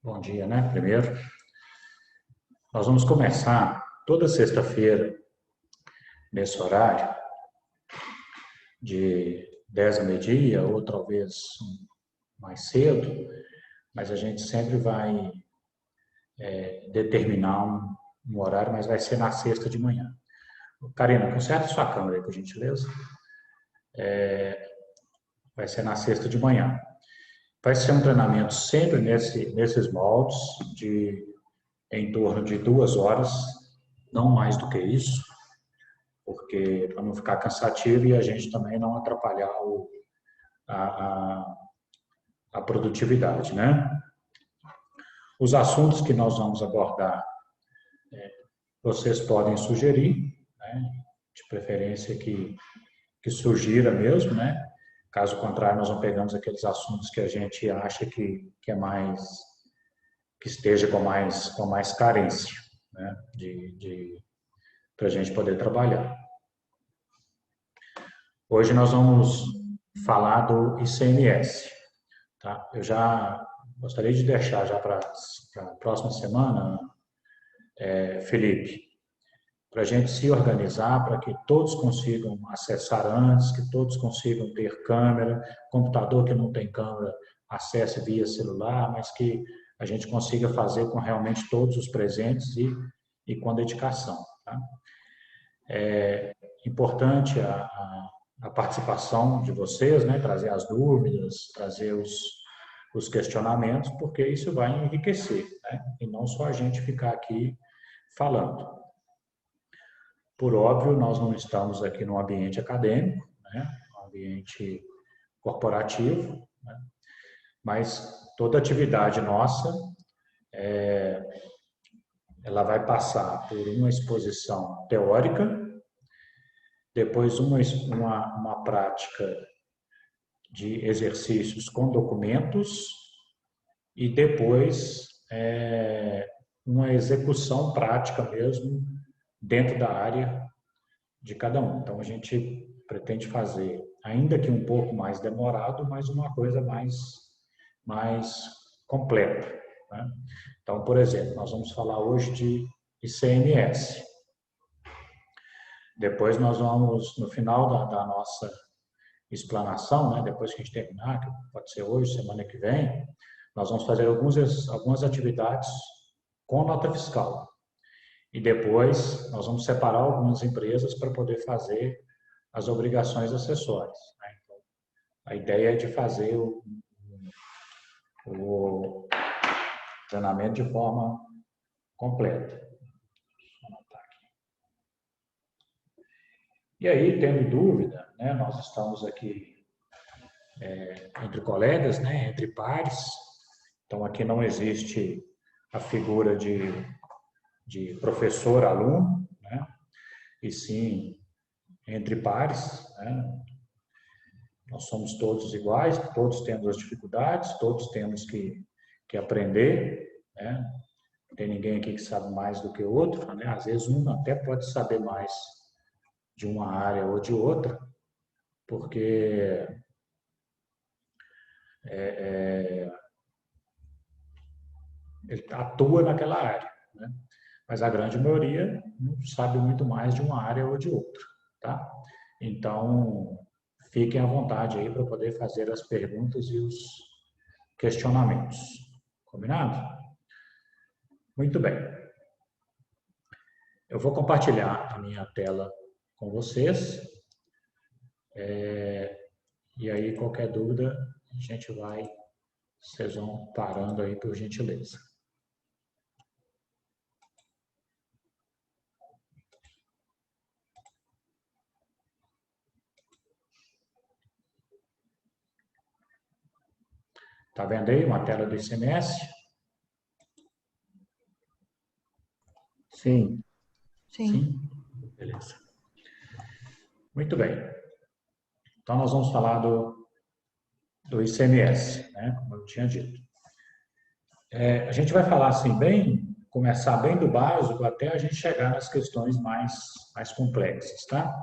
Bom dia, né? Primeiro, nós vamos começar toda sexta-feira, nesse horário, de 10 a meio-dia, ou talvez mais cedo, mas a gente sempre vai determinar um horário, mas vai ser na sexta de manhã. Karina, conserte sua câmera aí, por gentileza. Vai ser na sexta de manhã. Vai ser um treinamento sempre nesses moldes, em torno de 2 horas, não mais do que isso, porque para não ficar cansativo e a gente também não atrapalhar a, a, a produtividade, né? Os assuntos que nós vamos abordar, vocês podem sugerir, né? De preferência que sugira mesmo, né? Caso contrário, nós não pegamos aqueles assuntos que a gente acha que é mais, que esteja com mais carência, né? Para a gente poder trabalhar. Hoje nós vamos falar do ICMS. Tá? Eu já gostaria de deixar já para a próxima semana, Felipe, para a gente se organizar, para que todos consigam acessar antes, que todos consigam ter câmera, computador que não tem câmera, acesse via celular, mas que a gente consiga fazer com realmente todos os presentes e com dedicação. Tá? É importante a participação de vocês, né? Trazer as dúvidas, trazer os questionamentos, porque isso vai enriquecer, né? E não só a gente ficar aqui falando. Por óbvio, nós não estamos aqui num ambiente acadêmico, né? Um ambiente corporativo, né? Mas toda atividade nossa, ela vai passar por uma exposição teórica, depois uma prática de exercícios com documentos e depois uma execução prática mesmo dentro da área de cada um. Então a gente pretende fazer, ainda que um pouco mais demorado, mas uma coisa mais completa, né? Então, por exemplo, nós vamos falar hoje de ICMS. Depois nós vamos, no final da nossa explanação, né, depois que a gente terminar, que pode ser hoje, semana que vem, nós vamos fazer algumas atividades com nota fiscal. E depois nós vamos separar algumas empresas para poder fazer as obrigações acessórias, né? Então, a ideia é de fazer o treinamento de forma completa. E aí, tendo dúvida, né, nós estamos aqui entre colegas, né, entre pares, então aqui não existe a figura de professor-aluno, né, e sim entre pares, né? Nós somos todos iguais, todos temos as dificuldades, todos temos que aprender, né? Não tem ninguém aqui que sabe mais do que o outro, né? Às vezes um até pode saber mais de uma área ou de outra, porque ele atua naquela área, né? Mas a grande maioria não sabe muito mais de uma área ou de outra, tá? Então, fiquem à vontade aí para poder fazer as perguntas e os questionamentos. Combinado? Muito bem. Eu vou compartilhar a minha tela com vocês. E aí, qualquer dúvida, a gente vai, vocês vão parando aí, por gentileza. Tá vendo aí uma tela do ICMS? Sim. Sim? Beleza. Muito bem. Então, nós vamos falar do ICMS, né? Como eu tinha dito. A gente vai falar assim, começar bem do básico até a gente chegar nas questões mais complexas, tá?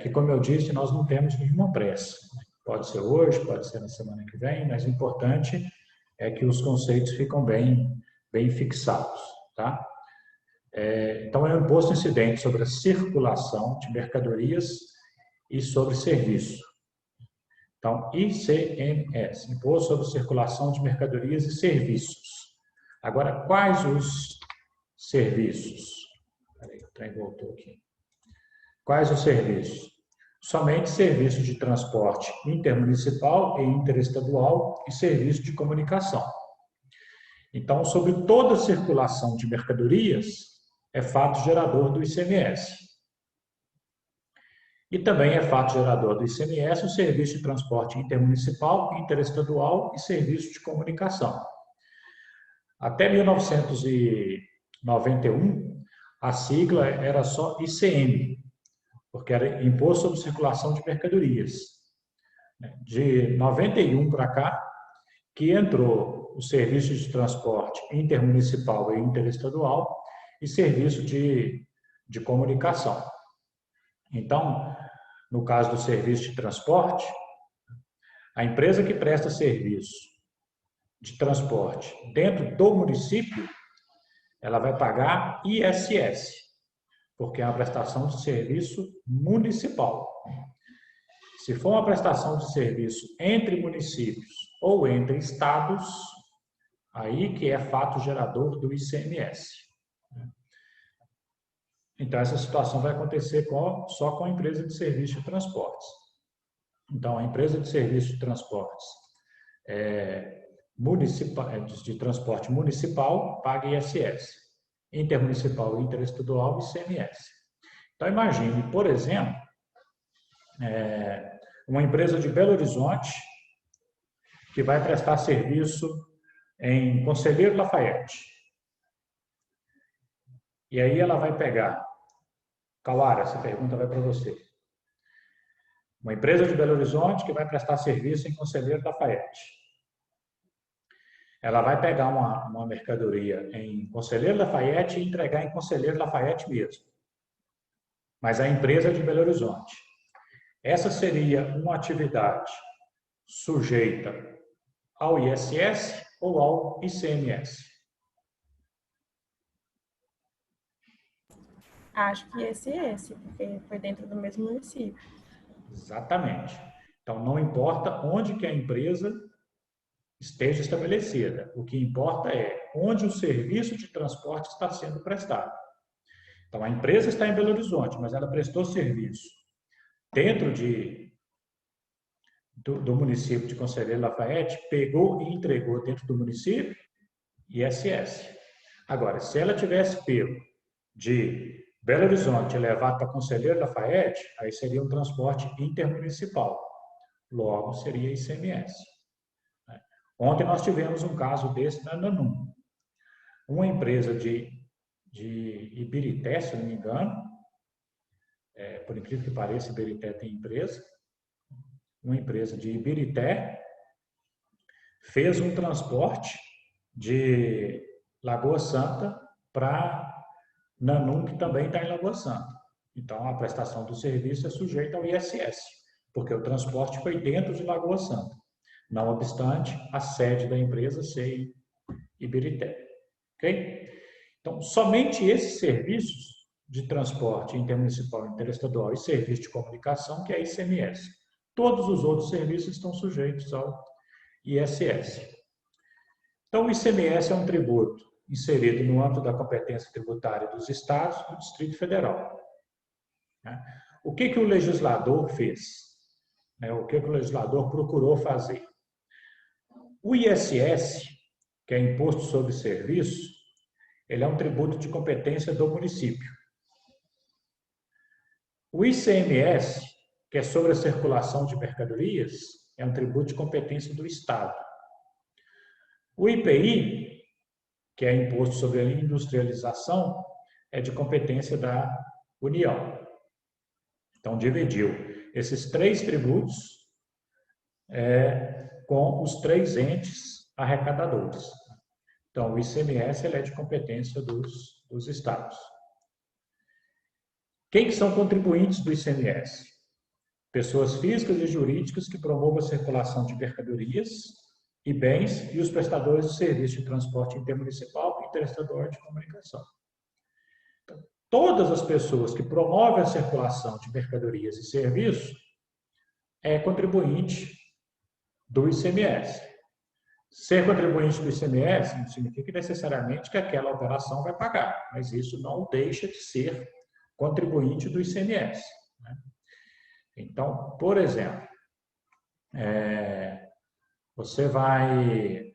Que, como eu disse, nós não temos nenhuma pressa. Pode ser hoje, pode ser na semana que vem, mas o importante é que os conceitos ficam bem fixados, tá? Então, é um imposto incidente sobre a circulação de mercadorias e sobre serviço. Então, ICMS, Imposto sobre Circulação de Mercadorias e Serviços. Agora, quais os serviços? Peraí, o trem voltou aqui. Quais os serviços? Somente serviços de transporte intermunicipal e interestadual e serviço de comunicação. Então, sobre toda circulação de mercadorias, é fato gerador do ICMS. E também é fato gerador do ICMS o serviço de transporte intermunicipal, interestadual e serviço de comunicação. Até 1991, a sigla era só ICM, porque era Imposto sobre Circulação de Mercadorias. De 91 para cá, que entrou o serviço de transporte intermunicipal e interestadual e serviço de comunicação. Então, no caso do serviço de transporte, a empresa que presta serviço de transporte dentro do município, ela vai pagar ISS, porque é uma prestação de serviço municipal. Se for uma prestação de serviço entre municípios ou entre estados, aí que é fato gerador do ICMS. Então, essa situação vai acontecer só com a empresa de serviço de transportes. Então, a empresa de serviço de transportes de transporte municipal paga ISS, intermunicipal e interestadual ICMS. Então, imagine, por exemplo, uma empresa de Belo Horizonte que vai prestar serviço em Conselheiro Lafayette. E aí ela vai pegar... Cauara, essa pergunta vai para você. Uma empresa de Belo Horizonte que vai prestar serviço em Conselheiro Lafayette. Ela vai pegar uma mercadoria em Conselheiro Lafayette e entregar em Conselheiro Lafayette mesmo. Mas a empresa é de Belo Horizonte. Essa seria uma atividade sujeita ao ISS ou ao ICMS? Acho que ISS, porque foi dentro do mesmo município. Exatamente. Então, não importa onde que a empresa esteja estabelecida. O que importa é onde o serviço de transporte está sendo prestado. Então, a empresa está em Belo Horizonte, mas ela prestou serviço dentro do município de Conselheiro Lafayette, pegou e entregou dentro do município, ISS. Agora, se ela tivesse pego de Belo Horizonte e levado para Conselheiro Lafayette, aí seria um transporte intermunicipal. Logo, seria ICMS. Ontem nós tivemos um caso desse na Nanum. Uma empresa de Ibirité, se não me engano, por incrível que pareça, Ibirité tem empresa. Uma empresa de Ibirité fez um transporte de Lagoa Santa para Nanum, que também está em Lagoa Santa. Então, a prestação do serviço é sujeita ao ISS, porque o transporte foi dentro de Lagoa Santa. Não obstante, a sede da empresa ser em Ibirité. Ok? Então, somente esses serviços de transporte intermunicipal, interestadual e serviço de comunicação, que é ICMS. Todos os outros serviços estão sujeitos ao ISS. Então, o ICMS é um tributo inserido no âmbito da competência tributária dos estados e do Distrito Federal. O que o legislador fez? O que o legislador procurou fazer? O ISS, que é Imposto sobre Serviço, ele é um tributo de competência do município. O ICMS, que é sobre a circulação de mercadorias, é um tributo de competência do Estado. O IPI, que é Imposto sobre a Industrialização, é de competência da União. Então, dividiu esses três tributos com os três entes arrecadadores. Então, o ICMS ele é de competência dos estados. Quem que são contribuintes do ICMS? Pessoas físicas e jurídicas que promovam a circulação de mercadorias e bens e os prestadores de serviço de transporte intermunicipal e interestadual de comunicação. Então, todas as pessoas que promovem a circulação de mercadorias e serviços é contribuinte do ICMS. Ser contribuinte do ICMS não significa necessariamente que aquela operação vai pagar, mas isso não deixa de ser contribuinte do ICMS. Né? Então, por exemplo, você vai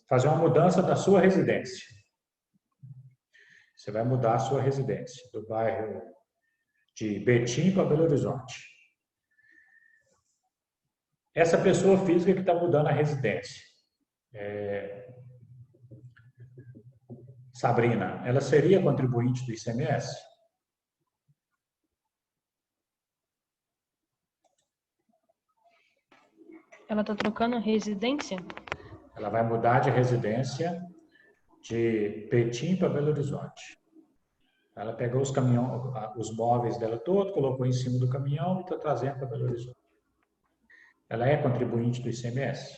fazer uma mudança da sua residência. Você vai mudar a sua residência do bairro de Betim para Belo Horizonte. Essa pessoa física que está mudando a residência, Sabrina, ela seria contribuinte do ICMS? Ela está trocando a residência? Ela vai mudar de residência de Betim para Belo Horizonte. Ela pegou os móveis dela todos, colocou em cima do caminhão e está trazendo para Belo Horizonte. Ela é contribuinte do ICMS?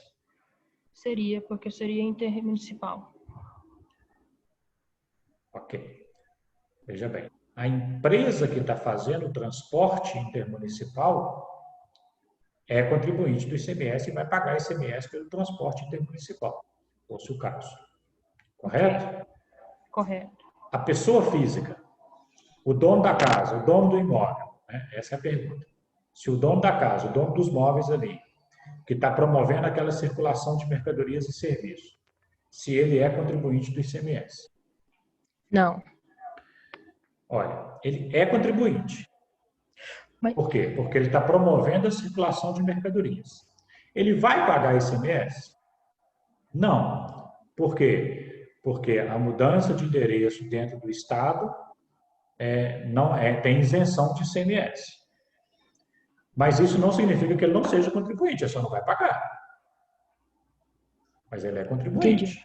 Seria, porque seria intermunicipal. Ok. Veja bem, a empresa que está fazendo o transporte intermunicipal é contribuinte do ICMS e vai pagar ICMS pelo transporte intermunicipal, se fosse o caso. Correto? Correto. A pessoa física, o dono da casa, o dono do imóvel, né? Essa é a pergunta. Se o dono da casa, o dono dos móveis ali, que está promovendo aquela circulação de mercadorias e serviços, se ele é contribuinte do ICMS? Não. Olha, ele é contribuinte. Mas... Por quê? Porque ele está promovendo a circulação de mercadorias. Ele vai pagar ICMS? Não. Por quê? Porque a mudança de endereço dentro do Estado tem isenção de ICMS. Mas isso não significa que ele não seja contribuinte, ele só não vai pagar. Mas ele é contribuinte. Entendi.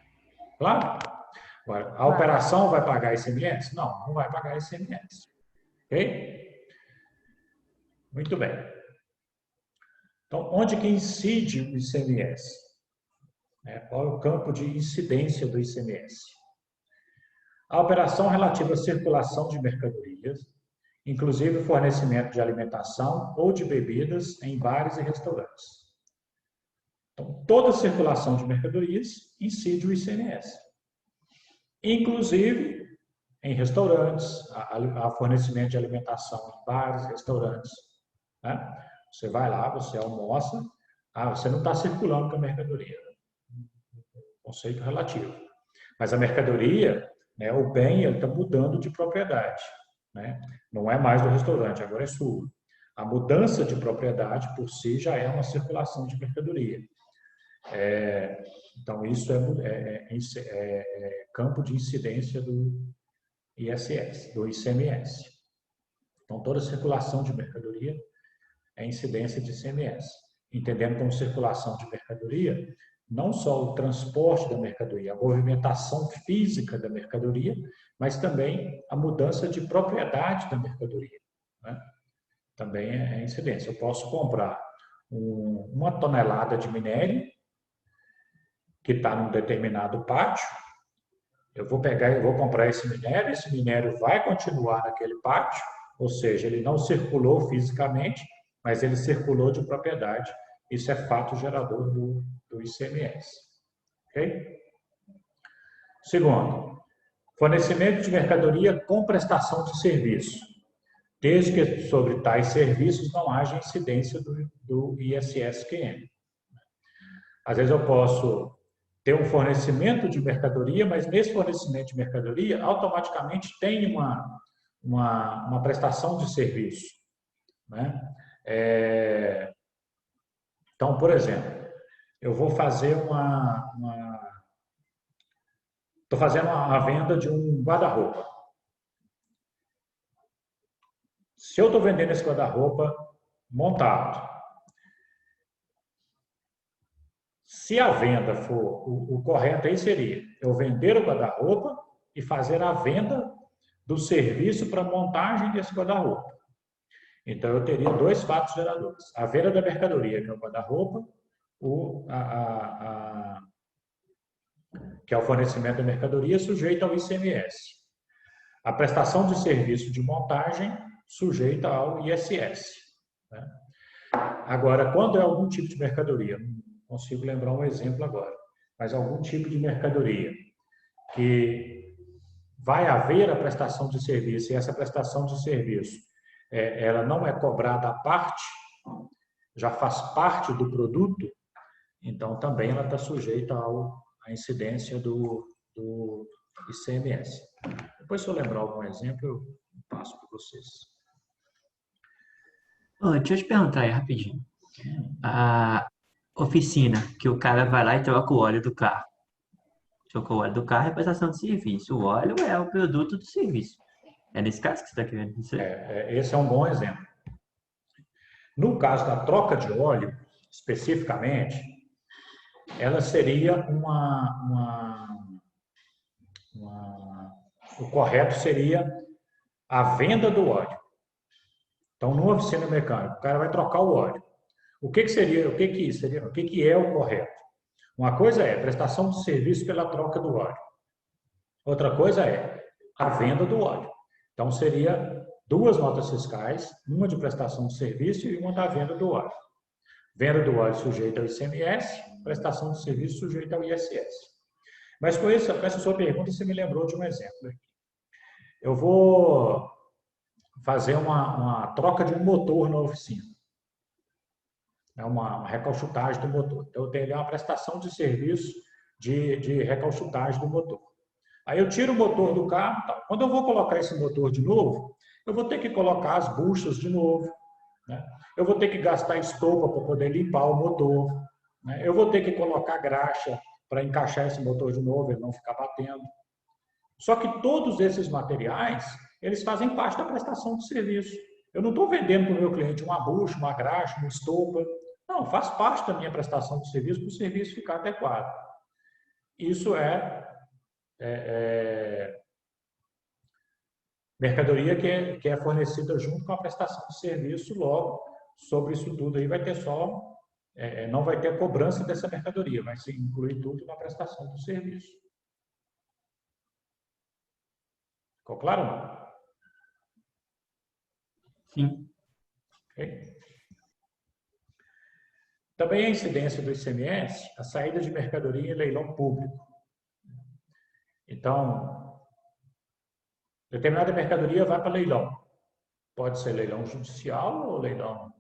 Claro. Agora, a operação vai pagar ICMS? Não, não vai pagar ICMS. Ok? Muito bem. Então, onde que incide o ICMS? Qual é o campo de incidência do ICMS? A operação relativa à circulação de mercadorias, inclusive o fornecimento de alimentação ou de bebidas em bares e restaurantes. Então, toda circulação de mercadorias incide o ICMS. Inclusive em restaurantes, a fornecimento de alimentação em bares, restaurantes. Né? Você vai lá, você almoça, você não está circulando com a mercadoria. Conceito relativo. Mas a mercadoria, né, o bem, ele está mudando de propriedade. Né? Não é mais do restaurante, agora é sua. A mudança de propriedade, por si, já é uma circulação de mercadoria. Então, isso é campo de incidência do ISS, do ICMS. Então, toda circulação de mercadoria é incidência de ICMS. Entendendo como circulação de mercadoria, não só o transporte da mercadoria, a movimentação física da mercadoria, mas também a mudança de propriedade da mercadoria. Né? Também é incidência. Eu posso comprar uma tonelada de minério que está num determinado pátio, eu vou comprar esse minério vai continuar naquele pátio, ou seja, ele não circulou fisicamente, mas ele circulou de propriedade. Isso é fato gerador do ICMS. Ok? Segundo, fornecimento de mercadoria com prestação de serviço, desde que sobre tais serviços não haja incidência do ISS-QM. Às vezes eu posso ter um fornecimento de mercadoria, mas nesse fornecimento de mercadoria automaticamente tem uma prestação de serviço. Né? Então, por exemplo, eu vou fazer estou fazendo a venda de um guarda-roupa. Se eu estou vendendo esse guarda-roupa montado, se a venda for, o correto aí seria eu vender o guarda-roupa e fazer a venda do serviço para montagem desse guarda-roupa. Então, eu teria dois fatos geradores. A venda da mercadoria, que é o guarda-roupa, que é o fornecimento da mercadoria, sujeito ao ICMS. A prestação de serviço de montagem, sujeita ao ISS. Né? Agora, quando é algum tipo de mercadoria, não consigo lembrar um exemplo agora, mas algum tipo de mercadoria que vai haver a prestação de serviço, e essa prestação de serviço ela não é cobrada à parte, já faz parte do produto, então também ela está sujeita à incidência do ICMS. Depois, se eu lembrar algum exemplo, eu passo para vocês. Deixa eu te perguntar aí rapidinho. A oficina, que o cara vai lá e troca o óleo do carro. Trocou o óleo do carro é prestação de serviço. O óleo é o produto do serviço. É nesse caso que você está querendo dizer? Esse é um bom exemplo. No caso da troca de óleo, especificamente, ela seria o correto seria a venda do óleo. Então, numa oficina mecânica, o cara vai trocar o óleo. O que é o correto? Uma coisa é prestação de serviço pela troca do óleo. Outra coisa é a venda do óleo. Então, seria duas notas fiscais, uma de prestação de serviço e uma da venda do óleo. Venda do óleo sujeita ao ICMS, prestação de serviço sujeita ao ISS. Mas com essa sua pergunta, você me lembrou de um exemplo. Eu vou fazer uma troca de um motor na oficina. É uma recalchutagem do motor. Então, eu tenho uma prestação de serviço de recalchutagem do motor. Aí eu tiro o motor do carro. Tá. Quando eu vou colocar esse motor de novo, eu vou ter que colocar as buchas de novo. Né? Eu vou ter que gastar estopa para poder limpar o motor. Né? Eu vou ter que colocar graxa para encaixar esse motor de novo, ele não ficar batendo. Só que todos esses materiais, eles fazem parte da prestação de serviço. Eu não estou vendendo para o meu cliente uma bucha, uma graxa, uma estopa. Não, faz parte da minha prestação de serviço para o serviço ficar adequado. Isso mercadoria que é fornecida junto com a prestação de serviço. Logo, sobre isso tudo aí vai ter não vai ter a cobrança dessa mercadoria, vai se incluir tudo na prestação do serviço. Ficou claro ou não? Sim. Okay? Também a incidência do ICMS, a saída de mercadoria em leilão público. Então, determinada mercadoria vai para leilão. Pode ser leilão judicial ou leilão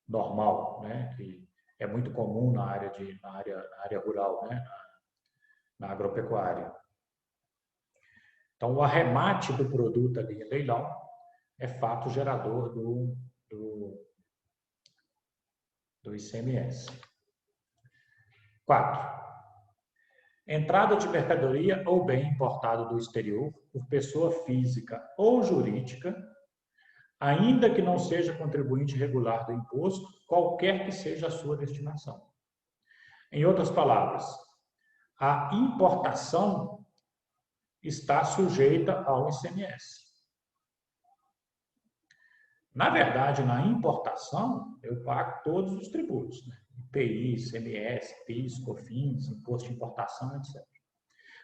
normal, né? Que é muito comum na área rural, né? Na agropecuária. Então, o arremate do produto ali em leilão é fato gerador do ICMS. 4. Entrada de mercadoria ou bem importado do exterior por pessoa física ou jurídica, ainda que não seja contribuinte regular do imposto, qualquer que seja a sua destinação. Em outras palavras, a importação está sujeita ao ICMS. Na verdade, na importação, eu pago todos os tributos, né? IPI, ICMS, PIS, COFINS, imposto de importação, etc.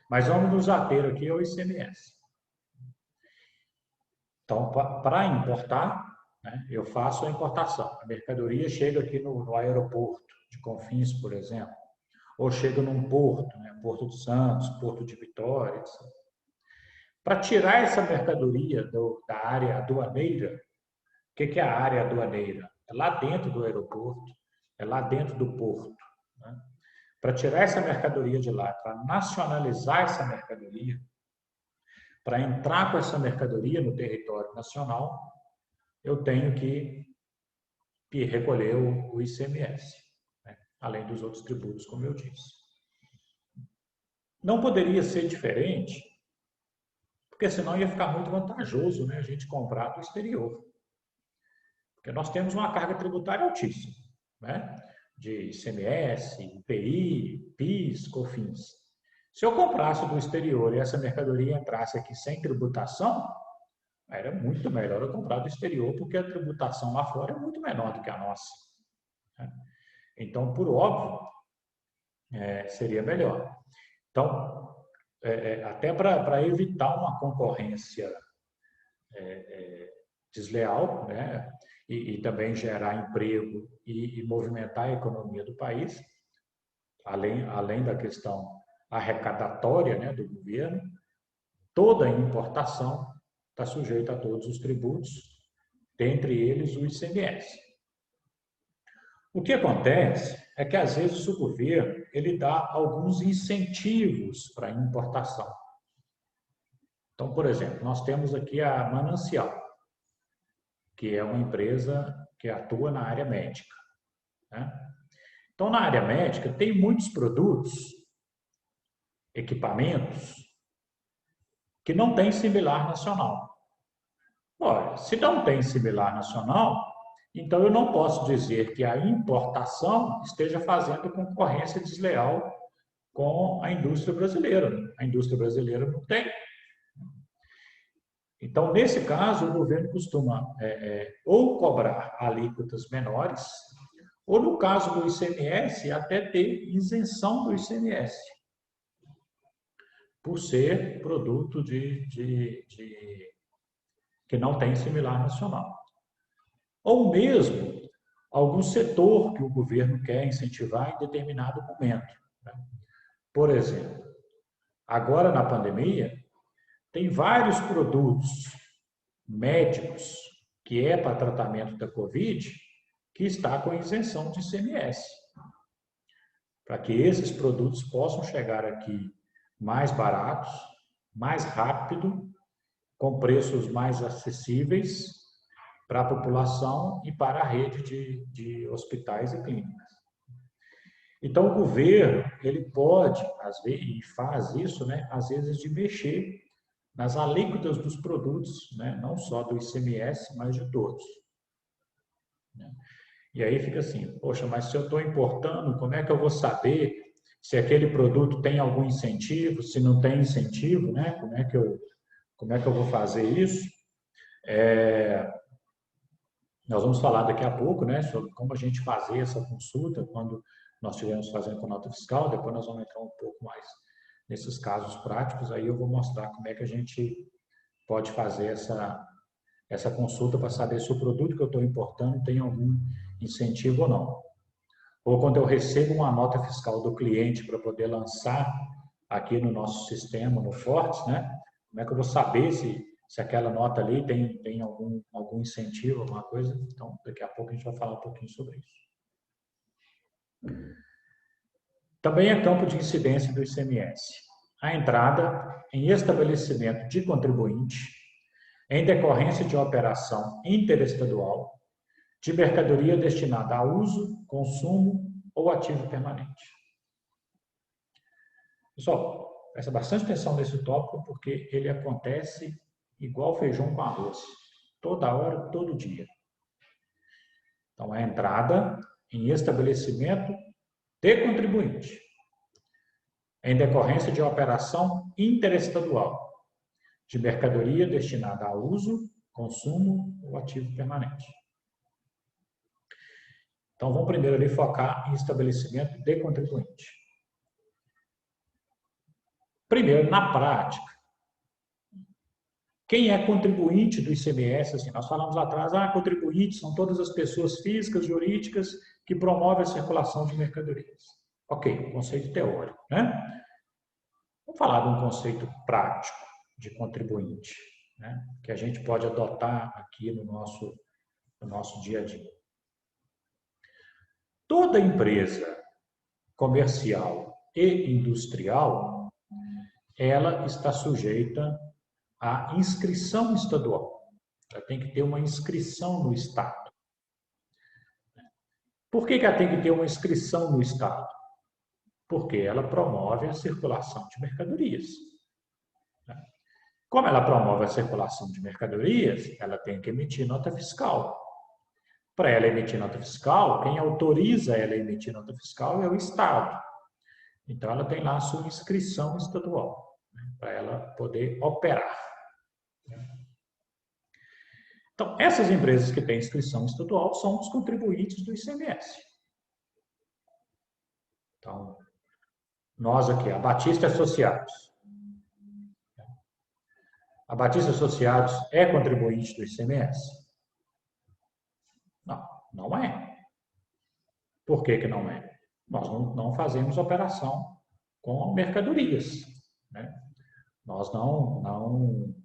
Mas vamos nos ater aqui ao ICMS. Então, para importar, né, eu faço a importação. A mercadoria chega aqui no aeroporto de Confins, por exemplo, ou chega num porto, né, Porto de Santos, Porto de Vitória, etc. Para tirar essa mercadoria da área aduaneira, o que é a área aduaneira? É lá dentro do aeroporto, é lá dentro do porto. Né? Para tirar essa mercadoria de lá, para nacionalizar essa mercadoria, para entrar com essa mercadoria no território nacional, eu tenho que recolher o ICMS, né? Além dos outros tributos, como eu disse. Não poderia ser diferente, porque senão ia ficar muito vantajoso, né, a gente comprar do exterior. Porque nós temos uma carga tributária altíssima, né? De ICMS, IPI, PIS, COFINS. Se eu comprasse do exterior e essa mercadoria entrasse aqui sem tributação, Era muito melhor eu comprar do exterior, porque a tributação lá fora é muito menor do que a nossa, né? Então, por óbvio, seria melhor. Então, até para evitar uma concorrência desleal, né? E também gerar emprego e movimentar a economia do país, além da questão arrecadatória, né, do governo, toda importação está sujeita a todos os tributos, dentre eles o ICMS. O que acontece é que, às vezes, o governo ele dá alguns incentivos para a importação. Então, por exemplo, nós temos aqui a Manancial, que é uma empresa que atua na área médica, né? Então, na área médica, tem muitos produtos, equipamentos, que não tem similar nacional. Olha, se não tem similar nacional, então eu não posso dizer que a importação esteja fazendo concorrência desleal com a indústria brasileira. A indústria brasileira não tem. Então, nesse caso, o governo costuma ou cobrar alíquotas menores, ou, no caso do ICMS, até ter isenção do ICMS, por ser produto que não tem similar nacional. Ou mesmo algum setor que o governo quer incentivar em determinado momento, né? Por exemplo, agora na pandemia, tem vários produtos médicos que é para tratamento da Covid que está com isenção de ICMS. Para que esses produtos possam chegar aqui mais baratos, mais rápido, com preços mais acessíveis para a população e para a rede de hospitais e clínicas. Então, o governo, ele pode, às vezes, e faz isso, né, às vezes, de mexer nas alíquotas dos produtos, né, não só do ICMS, mas de todos, né? E aí fica assim, poxa, mas se eu estou importando, como é que eu vou saber se aquele produto tem algum incentivo, se não tem incentivo, né? Como é que eu vou fazer isso? Nós vamos falar daqui a pouco, né, sobre como a gente fazer essa consulta quando nós estivermos fazendo com nota fiscal. Depois nós vamos entrar um pouco mais nesses casos práticos. Aí eu vou mostrar como é que a gente pode fazer essa consulta para saber se o produto que eu estou importando tem algum incentivo ou não. Ou quando eu recebo uma nota fiscal do cliente para poder lançar aqui no nosso sistema, no Fortes, né? Como é que eu vou saber se aquela nota ali tem algum incentivo, alguma coisa? Então, daqui a pouco a gente vai falar um pouquinho sobre isso. Também é campo de incidência do ICMS a entrada em estabelecimento de contribuinte em decorrência de operação interestadual de mercadoria destinada a uso, consumo ou ativo permanente. Pessoal, presta bastante atenção nesse tópico, porque ele acontece igual feijão com arroz, toda hora, todo dia. Então, a entrada em estabelecimento de contribuinte em decorrência de operação interestadual de mercadoria destinada a uso, consumo ou ativo permanente. Então, vamos primeiro ali focar em estabelecimento de contribuinte. Primeiro, na prática, quem é contribuinte do ICMS? Assim, nós falamos lá atrás, contribuintes são todas as pessoas físicas, jurídicas, que promovem a circulação de mercadorias. Ok, conceito teórico, né? Vamos falar de um conceito prático de contribuinte, né, que a gente pode adotar aqui no nosso dia a dia. Toda empresa comercial e industrial, ela está sujeita à inscrição estadual. Ela tem que ter uma inscrição no Estado. Por que ela tem que ter uma inscrição no Estado? Porque ela promove a circulação de mercadorias. Como ela promove a circulação de mercadorias, ela tem que emitir nota fiscal. Para ela emitir nota fiscal, quem autoriza ela a emitir nota fiscal é o Estado. Então, ela tem lá a sua inscrição estadual, né, para ela poder operar. Então, essas empresas que têm inscrição estadual são os contribuintes do ICMS. Então, nós aqui, a Batista Associados. A Batista Associados é contribuinte do ICMS? Não, não é. Por que que não é? Nós não fazemos operação com mercadorias, né? Nós não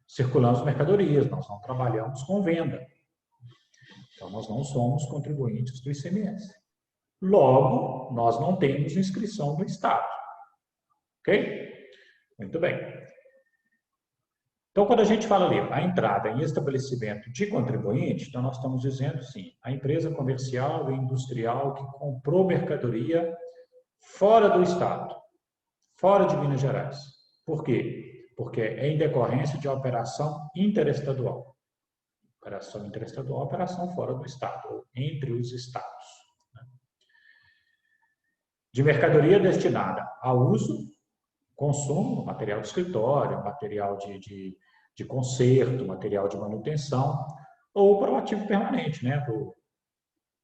circulamos mercadorias, nós não trabalhamos com venda. Então, nós não somos contribuintes do ICMS. Logo, nós não temos inscrição no Estado. Ok? Muito bem. Então, quando a gente fala ali, a entrada em estabelecimento de contribuinte, então nós estamos dizendo, sim, a empresa comercial e industrial que comprou mercadoria fora do Estado, fora de Minas Gerais. Por quê? Porque é em decorrência de operação interestadual. Operação interestadual, operação fora do Estado, ou entre os Estados. De mercadoria destinada a uso, consumo, material de escritório, material de conserto, material de manutenção, ou para o ativo permanente, né? Para o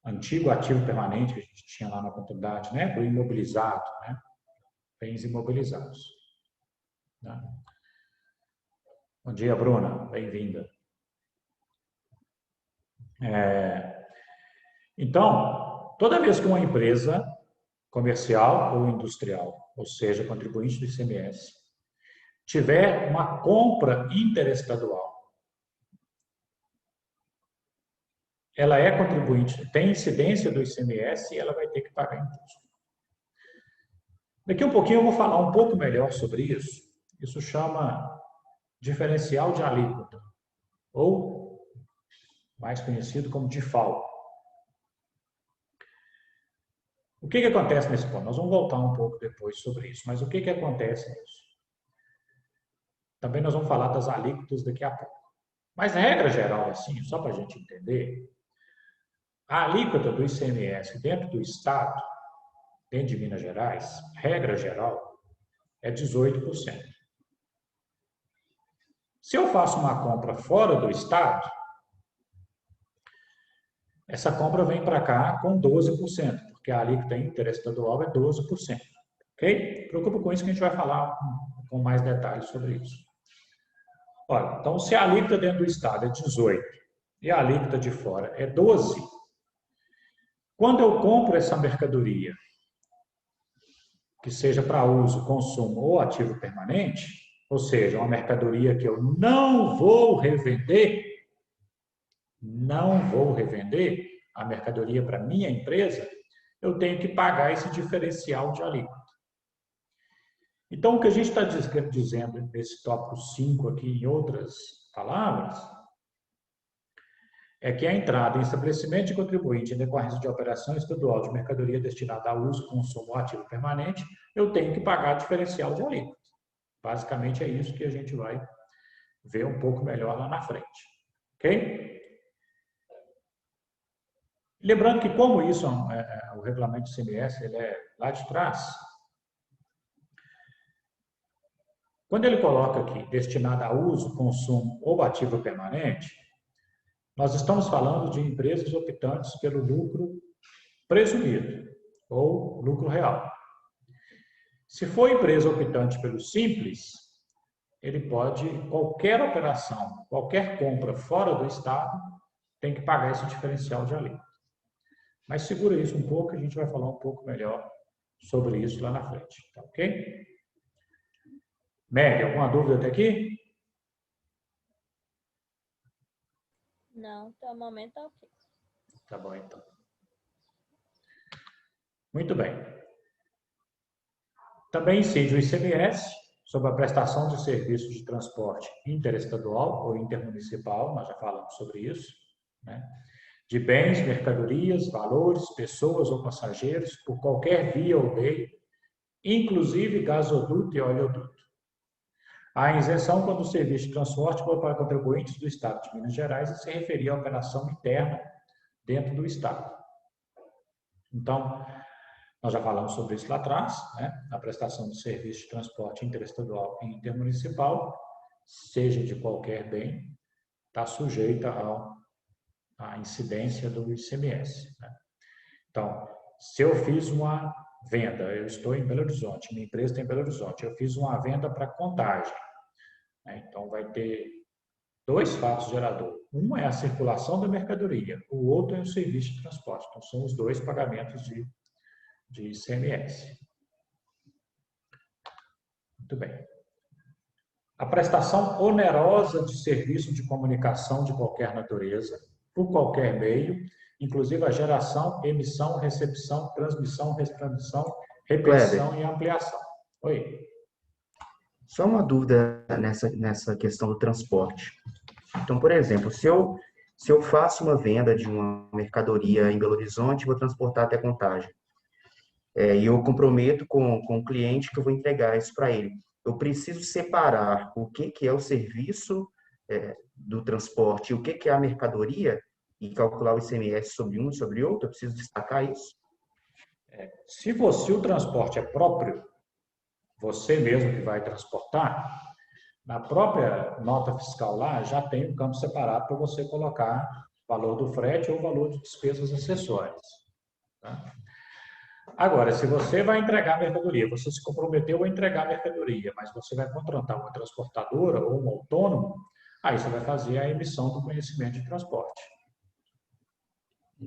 antigo ativo permanente que a gente tinha lá na contabilidade, né? Para o imobilizado, né? Bens imobilizados. Né? Bom dia, Bruna. Bem-vinda. Então, toda vez que uma empresa comercial ou industrial, ou seja, contribuinte do ICMS, tiver uma compra interestadual, ela é contribuinte, tem incidência do ICMS e ela vai ter que pagar imposto. Daqui um pouquinho eu vou falar um pouco melhor sobre isso. Isso chama diferencial de alíquota, ou mais conhecido como DIFAL. O que acontece nesse ponto? Nós vamos voltar um pouco depois sobre isso, mas o que acontece nisso? Também nós vamos falar das alíquotas daqui a pouco. Mas, regra geral, assim, só para a gente entender, a alíquota do ICMS dentro do Estado, dentro de Minas Gerais, regra geral, é 18%. Se eu faço uma compra fora do Estado, essa compra vem para cá com 12%, porque a alíquota interestadual é 12%. Ok? Preocupa com isso que a gente vai falar com mais detalhes sobre isso. Olha, então, se a alíquota dentro do Estado é 18% e a alíquota de fora é 12%, quando eu compro essa mercadoria, que seja para uso, consumo ou ativo permanente, ou seja, uma mercadoria que eu não vou revender a mercadoria para minha empresa, eu tenho que pagar esse diferencial de alíquota. Então, o que a gente está dizendo nesse tópico 5 aqui, em outras palavras, é que a entrada em estabelecimento de contribuinte em decorrência de operação estadual de mercadoria destinada a uso, consumo ou ativo permanente, eu tenho que pagar diferencial de alíquota. Basicamente é isso que a gente vai ver um pouco melhor lá na frente. Ok? Lembrando que como isso o regulamento do ICMS ele é lá de trás, quando ele coloca aqui destinada a uso, consumo ou ativo permanente, nós estamos falando de empresas optantes pelo lucro presumido ou lucro real. Se for empresa optante pelo simples, ele pode, qualquer operação, qualquer compra fora do Estado, tem que pagar esse diferencial de alíquota. Mas segura isso um pouco, a gente vai falar um pouco melhor sobre isso lá na frente, tá ok? Meg, alguma dúvida até aqui? Não, até o momento tá ok. Tá bom, então. Muito bem. Também incide o ICMS sobre a prestação de serviços de transporte interestadual ou intermunicipal, nós já falamos sobre isso, né? De bens, mercadorias, valores, pessoas ou passageiros, por qualquer via ou meio, inclusive gasoduto e oleoduto. Há isenção quando o serviço de transporte for para contribuintes do Estado de Minas Gerais e se referir à operação interna dentro do Estado. Então, nós já falamos sobre isso lá atrás, né? A prestação de serviço de transporte interestadual e intermunicipal, seja de qualquer bem, está sujeita à incidência do ICMS, né? Então, se eu fiz uma venda, eu estou em Belo Horizonte, minha empresa está em Belo Horizonte, eu fiz uma venda para Contagem, né? Então, vai ter dois fatos geradores. Um é a circulação da mercadoria, o outro é o serviço de transporte. Então, são os dois pagamentos de ICMS. Muito bem. A prestação onerosa de serviço de comunicação de qualquer natureza, por qualquer meio, inclusive a geração, emissão, recepção, transmissão, retransmissão, repetição Kleber, e ampliação. Oi. só uma dúvida nessa questão do transporte. Então, por exemplo, se eu faço uma venda de uma mercadoria em Belo Horizonte e vou transportar até Contagem, e eu comprometo com o cliente que eu vou entregar isso para ele, eu preciso separar o que é o serviço do transporte e o que é a mercadoria e calcular o ICMS sobre um e sobre outro? Eu preciso destacar isso? Se o transporte é próprio, você mesmo que vai transportar, na própria nota fiscal lá já tem um campo separado para você colocar o valor do frete ou o valor de despesas acessórias, tá? Agora, se você vai entregar a mercadoria, você se comprometeu a entregar a mercadoria, mas você vai contratar uma transportadora ou um autônomo, aí você vai fazer a emissão do conhecimento de transporte.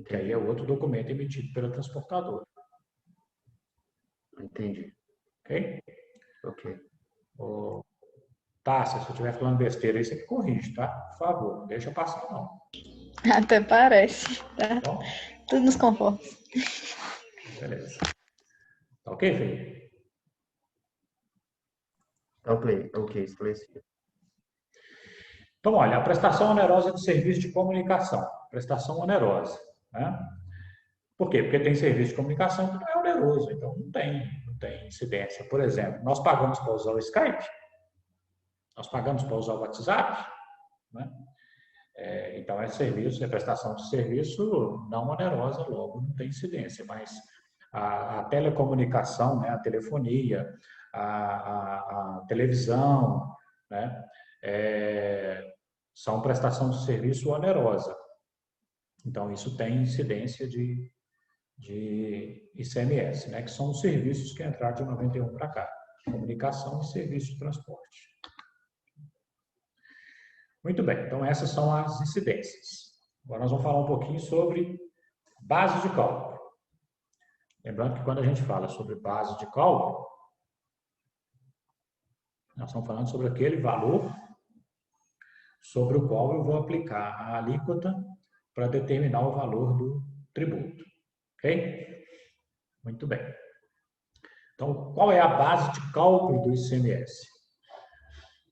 Que aí é outro documento emitido pela transportadora. Entendi. Ok? Ok. Tá, se eu estiver falando besteira aí, você me corrige, tá? Por favor, não deixa passar, não. Até parece, tá? Bom, Tudo nos conforta. beleza. Tá ok, Felipe? Ok, esclarecido. Então, olha, a prestação onerosa de serviço de comunicação. Prestação onerosa, né? Por quê? Porque tem serviço de comunicação que não é oneroso, então não tem incidência. Por exemplo, nós pagamos para usar o Skype, nós pagamos para usar o WhatsApp, né? Então, é prestação de serviço não onerosa, logo não tem incidência, mas a telecomunicação, né, a telefonia, a televisão, né, são prestação de serviço onerosa. Então, isso tem incidência de ICMS, né, que são os serviços que entraram de 91 para cá, comunicação e serviço de transporte. Muito bem, então essas são as incidências. Agora nós vamos falar um pouquinho sobre base de cálculo. Lembrando que quando a gente fala sobre base de cálculo, nós estamos falando sobre aquele valor sobre o qual eu vou aplicar a alíquota para determinar o valor do tributo. Ok? Muito bem. Então, qual é a base de cálculo do ICMS?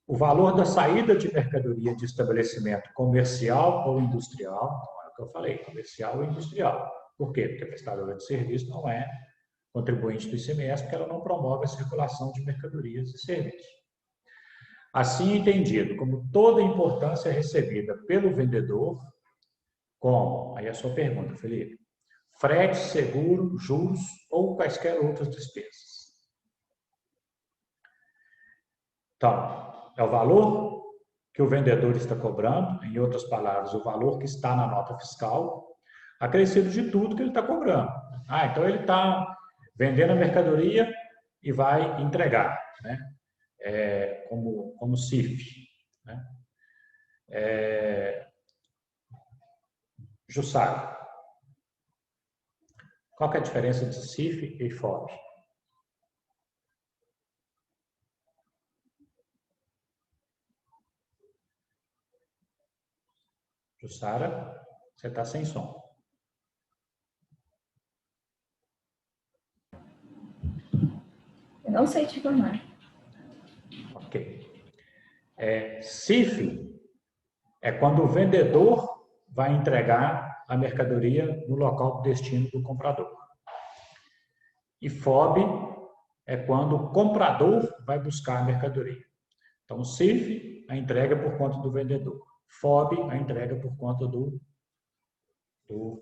O valor da saída de mercadoria de estabelecimento comercial ou industrial, então é o que eu falei, comercial ou industrial. Por quê? Porque a prestadora de serviço não é contribuinte do ICMS, porque ela não promove a circulação de mercadorias e serviços. Assim entendido, como toda importância recebida pelo vendedor, como? Aí a sua pergunta, Felipe. Frete, seguro, juros ou quaisquer outras despesas. Então, é o valor que o vendedor está cobrando, em outras palavras, o valor que está na nota fiscal, acrescido de tudo que ele está cobrando. Então ele está vendendo a mercadoria e vai entregar, né? Como CIF, né? Jussara, qual que é a diferença de CIF e FOB? Jussara, você está sem som. Eu não sei te informar. Ok. CIF é quando o vendedor vai entregar a mercadoria no local de destino do comprador. E FOB é quando o comprador vai buscar a mercadoria. Então, CIF, a entrega por conta do vendedor. FOB, a entrega por conta do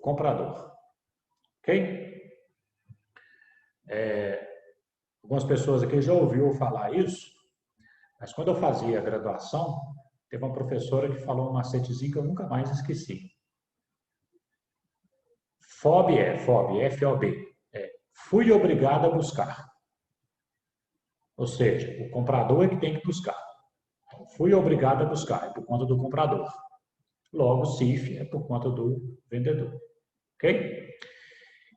comprador. Ok? Algumas pessoas aqui já ouviram falar isso, Mas quando eu fazia a graduação, teve uma professora que falou um macetezinho que eu nunca mais esqueci. FOB, F-O-B. Fui obrigado a buscar. Ou seja, o comprador é que tem que buscar. Então, fui obrigado a buscar, é por conta do comprador. Logo, CIF é por conta do vendedor. Ok?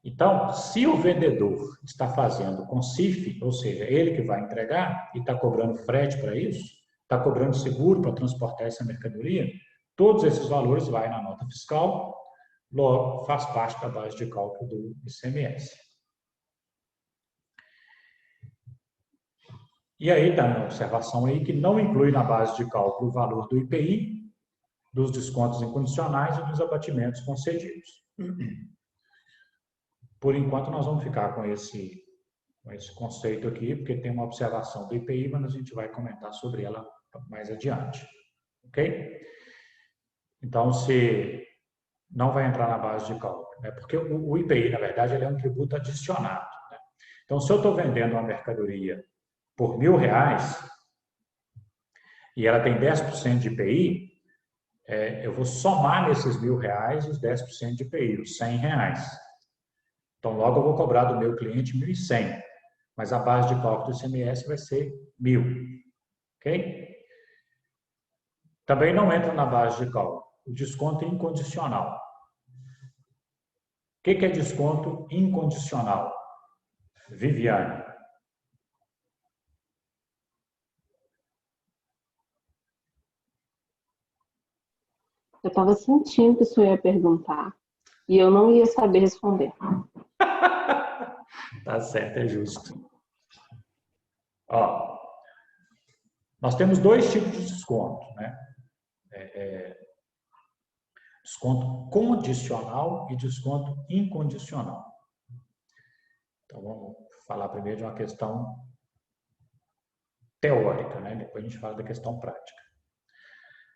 Então, se o vendedor está fazendo com CIF, ou seja, ele que vai entregar e está cobrando frete para isso, está cobrando seguro para transportar essa mercadoria, todos esses valores vão na nota fiscal, logo faz parte da base de cálculo do ICMS. E aí está uma observação aí que não inclui na base de cálculo o valor do IPI, dos descontos incondicionais e dos abatimentos concedidos. Por enquanto, nós vamos ficar com esse conceito aqui, porque tem uma observação do IPI, mas a gente vai comentar sobre ela mais adiante. Ok? Então, se não vai entrar na base de cálculo, né? Porque o IPI, na verdade, ele é um tributo adicionado. Né? Então, se eu estou vendendo uma mercadoria por R$1.000 e ela tem 10% de IPI, eu vou somar nesses R$1.000 os 10% de IPI, os R$100. Então, logo eu vou cobrar do meu cliente 1.100, mas a base de cálculo do ICMS vai ser 1.000. Ok? Também não entra na base de cálculo o desconto incondicional. O que é desconto incondicional? Viviane. Eu estava sentindo que o senhor ia perguntar e eu não ia saber responder. Tá certo, é justo. Ó, nós temos dois tipos de desconto, né? Desconto condicional e desconto incondicional. Então, vamos falar primeiro de uma questão teórica, né? Depois a gente fala da questão prática.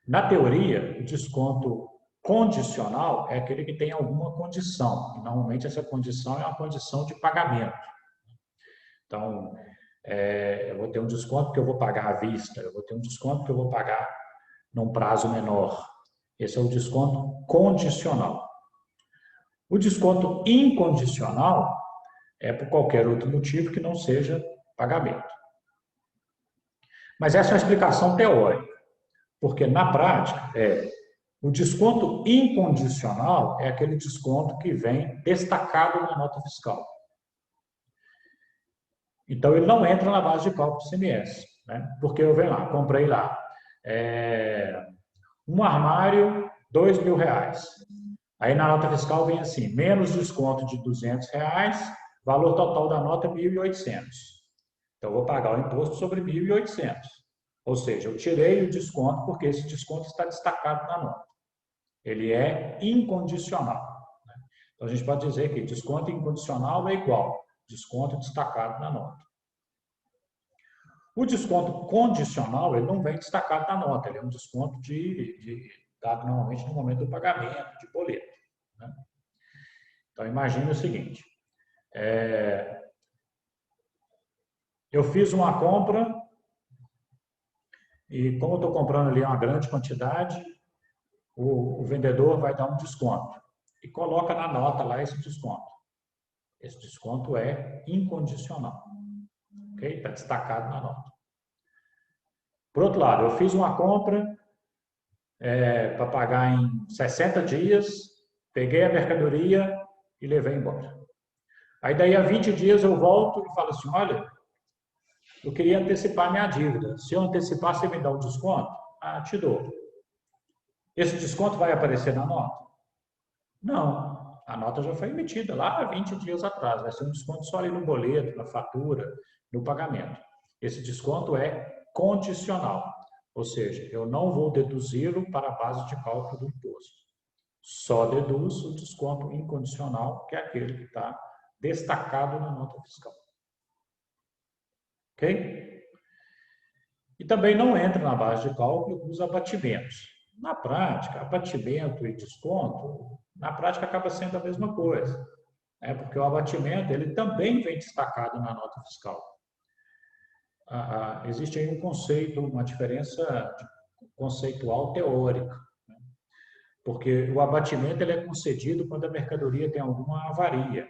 Na teoria, o desconto condicional é aquele que tem alguma condição. E normalmente essa condição é uma condição de pagamento. Então, eu vou ter um desconto porque eu vou pagar à vista, eu vou ter um desconto porque eu vou pagar num prazo menor. Esse é o desconto condicional. O desconto incondicional é por qualquer outro motivo que não seja pagamento. Mas essa é uma explicação teórica, porque na prática, o desconto incondicional é aquele desconto que vem destacado na nota fiscal. Então, ele não entra na base de cálculo do ICMS, né? Porque eu venho lá, comprei lá um armário, R$2.000. Aí na nota fiscal vem assim, menos desconto de R$200, valor total da nota 1.800. Então, eu vou pagar o imposto sobre 1.800. Ou seja, eu tirei o desconto porque esse desconto está destacado na nota. Ele é incondicional. Né? Então, a gente pode dizer que desconto incondicional é igual desconto destacado na nota. O desconto condicional, ele não vem destacado na nota, ele é um desconto dado normalmente no momento do pagamento, de boleto. Né? Então, imagine o seguinte, eu fiz uma compra e como eu estou comprando ali uma grande quantidade, o vendedor vai dar um desconto e coloca na nota lá esse desconto. Esse desconto é incondicional. Ok? Está destacado na nota. Por outro lado, eu fiz uma compra para pagar em 60 dias, peguei a mercadoria e levei embora. Aí daí a 20 dias eu volto e falo assim, olha, eu queria antecipar minha dívida. Se eu antecipar, você me dá um desconto? Ah, te dou. Esse desconto vai aparecer na nota? Não. A nota já foi emitida lá há 20 dias atrás. Vai ser um desconto só ali no boleto, na fatura, no pagamento. Esse desconto é condicional. Ou seja, eu não vou deduzi-lo para a base de cálculo do imposto. Só deduzo o desconto incondicional, que é aquele que está destacado na nota fiscal. Ok? E também não entra na base de cálculo os abatimentos. Na prática, abatimento e desconto, na prática acaba sendo a mesma coisa. Porque o abatimento ele também vem destacado na nota fiscal. existe aí um conceito, uma diferença conceitual teórica, né? Porque o abatimento ele é concedido quando a mercadoria tem alguma avaria,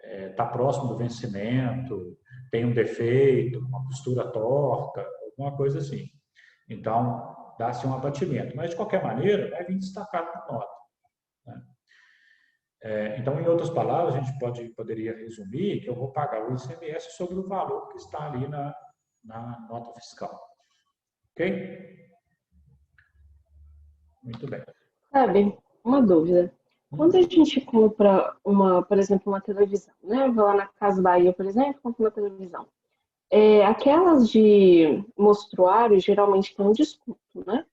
está próximo do vencimento, tem um defeito, uma costura torta, alguma coisa assim. Então, dá-se um abatimento. Mas, de qualquer maneira, vai vir destacado na nota, né? Então, em outras palavras, a gente poderia resumir que eu vou pagar o ICMS sobre o valor que está ali na nota fiscal. Ok? Muito bem. Sabe, uma dúvida. Quando a gente compra por exemplo, uma televisão, né? Eu vou lá na Casa Bahia, por exemplo, compro uma televisão. Aquelas de mostruário geralmente tem um desconto, né?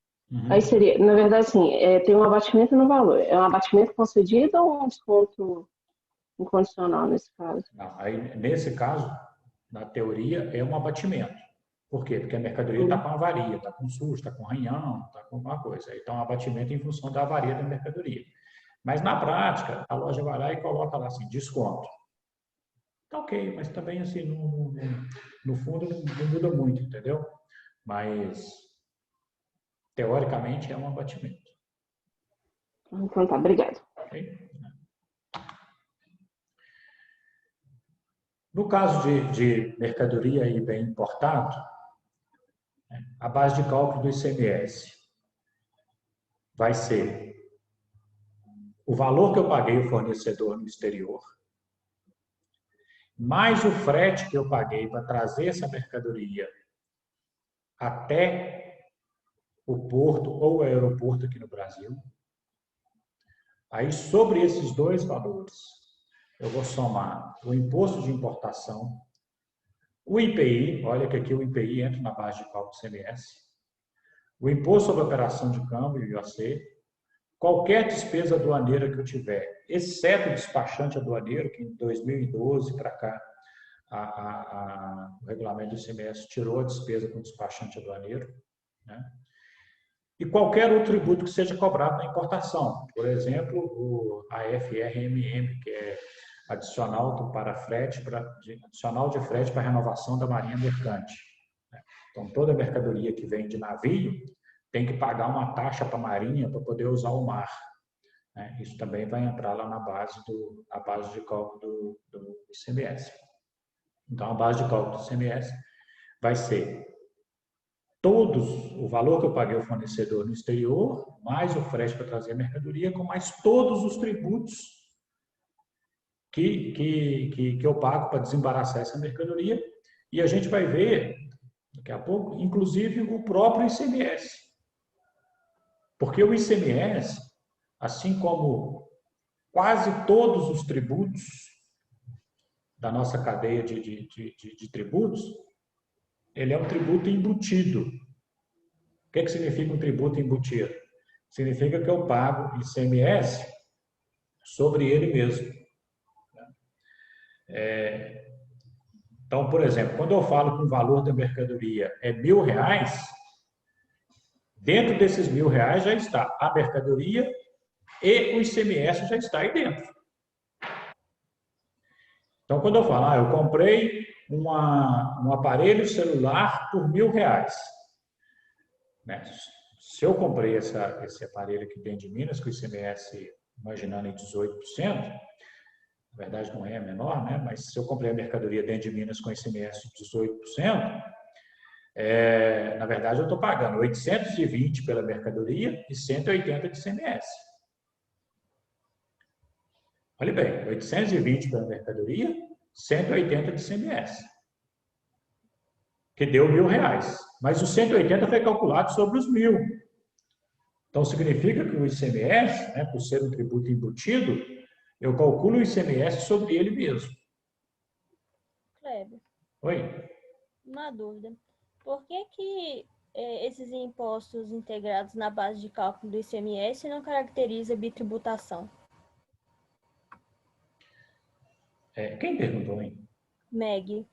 Aí seria, na verdade, assim, tem um abatimento no valor. É um abatimento concedido ou um desconto incondicional nesse caso? Não, aí, nesse caso, na teoria, é um abatimento. Por quê? Porque a mercadoria está com avaria, está com sujo, está com arranhão, está com alguma coisa. Então, é um abatimento em função da avaria da mercadoria. Mas, na prática, a loja vai lá e coloca lá assim, desconto. Tá ok, mas também, assim, no fundo, não muda muito, entendeu? Mas, teoricamente, é um abatimento. Então tá, obrigado. Ok? No caso de mercadoria e bem importado, a base de cálculo do ICMS vai ser o valor que eu paguei ao fornecedor no exterior, mais o frete que eu paguei para trazer essa mercadoria até o porto ou o aeroporto aqui no Brasil. Aí, sobre esses dois valores, eu vou somar o imposto de importação, o IPI, olha que aqui o IPI entra na base de cálculo do ICMS, o imposto sobre operação de câmbio, IOC, qualquer despesa aduaneira que eu tiver, exceto o despachante aduaneiro, que em 2012 para cá, o regulamento do ICMS tirou a despesa com despachante aduaneiro, né? E qualquer outro tributo que seja cobrado na importação, por exemplo, a FRMM, que é adicional adicional de frete para renovação da marinha mercante. Então, toda mercadoria que vem de navio tem que pagar uma taxa para a marinha para poder usar o mar. Isso também vai entrar lá na base de cálculo do ICMS. Então, a base de cálculo do ICMS vai ser o valor que eu paguei ao fornecedor no exterior, mais o frete para trazer a mercadoria, com mais todos os tributos que eu pago para desembaraçar essa mercadoria. E a gente vai ver, daqui a pouco, inclusive o próprio ICMS. Porque o ICMS, assim como quase todos os tributos da nossa cadeia de tributos, ele é um tributo embutido. O que significa um tributo embutido? Significa que eu pago ICMS sobre ele mesmo. Então, por exemplo, quando eu falo que o valor da mercadoria é R$1.000, dentro desses R$1.000 já está a mercadoria e o ICMS já está aí dentro. Então, quando eu falo, eu comprei um aparelho celular por R$1.000, né? Se eu comprei esse aparelho aqui dentro de Minas, com o ICMS, imaginando em 18%, na verdade não é menor, né? Mas se eu comprei a mercadoria dentro de Minas com ICMS de 18%, na verdade eu estou pagando 820 pela mercadoria e 180 de ICMS. Olha bem, 820 pela mercadoria, 180 de ICMS. Que deu R$1.000. Mas os 180 foi calculado sobre os 1.000. Então, significa que o ICMS, né, por ser um tributo embutido, eu calculo o ICMS sobre ele mesmo. Kleber, Oi? uma dúvida. Por que esses impostos integrados na base de cálculo do ICMS não caracteriza bitributação? Quem perguntou, hein? Meg.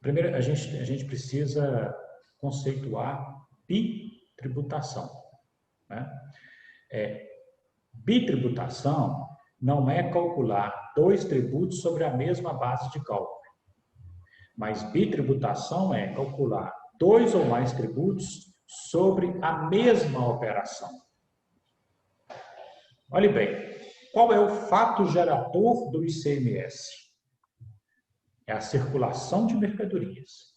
Primeiro, a gente precisa conceituar bitributação, né? Bitributação não é calcular dois tributos sobre a mesma base de cálculo. Mas bitributação é calcular 2 ou mais tributos sobre a mesma operação. Olhe bem, qual é o fato gerador do ICMS? É a circulação de mercadorias.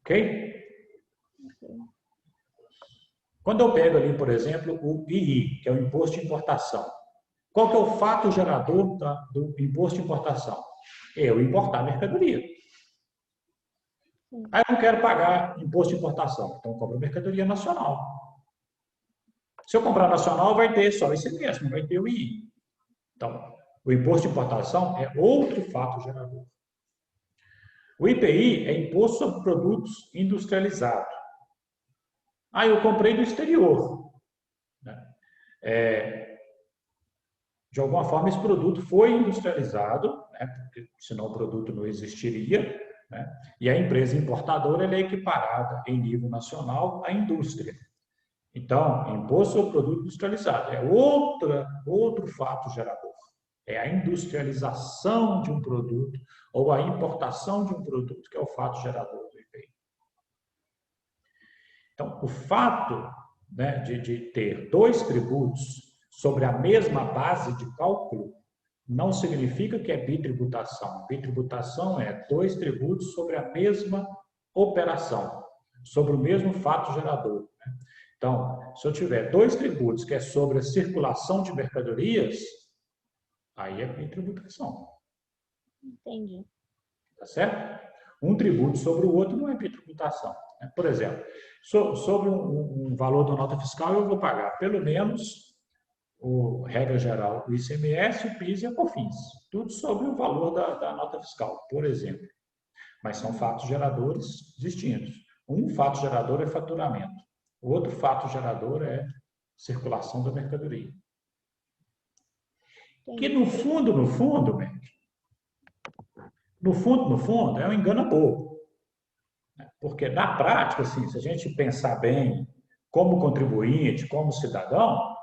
Ok? Quando eu pego ali, por exemplo, o II, que é o Imposto de Importação, qual que é o fato gerador do Imposto de Importação? Eu importar mercadoria. Aí eu não quero pagar Imposto de Importação, então eu compro mercadoria nacional. Se eu comprar nacional, vai ter só o ICMS, não vai ter o II. Então, o Imposto de Importação é outro fato gerador. O IPI é Imposto sobre Produtos Industrializados. Ah, eu comprei do exterior. De alguma forma, esse produto foi industrializado, porque senão o produto não existiria, e a empresa importadora ela é equiparada em nível nacional à indústria. Então, imposto sobre produto industrializado é outro fato gerador. É a industrialização de um produto ou a importação de um produto que é o fato gerador do IPI. Então, o fato de ter 2 tributos sobre a mesma base de cálculo não significa que é bitributação. Bitributação é 2 tributos sobre a mesma operação, sobre o mesmo fato gerador. Então, se eu tiver 2 tributos que é sobre a circulação de mercadorias, aí é bitributação. Entendi. Tá certo? Um tributo sobre o outro não é bitributação. Por exemplo, sobre um valor da nota fiscal, eu vou pagar pelo menos, regra geral, o ICMS, o PIS e a COFINS. Tudo sobre o valor da nota fiscal, por exemplo. Mas são fatos geradores distintos. Um fato gerador é faturamento. O outro fato gerador é circulação da mercadoria. Que no fundo, é um engano bobo. Porque na prática, assim, se a gente pensar bem como contribuinte, como cidadão,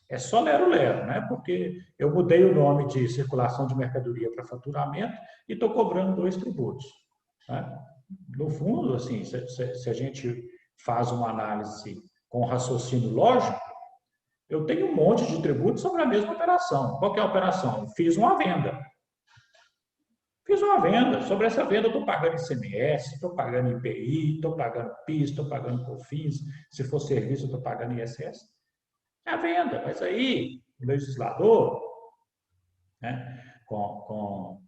é só lero-lero, né? Porque eu mudei o nome de circulação de mercadoria para faturamento e estou cobrando 2 tributos. Né? No fundo, assim, se a gente faz uma análise com raciocínio lógico, eu tenho um monte de tributos sobre a mesma operação. Qual que é a operação? Fiz uma venda. Sobre essa venda eu estou pagando ICMS, estou pagando IPI, estou pagando PIS, estou pagando COFINS. Se for serviço, eu estou pagando ISS. É a venda. Mas aí, o legislador, com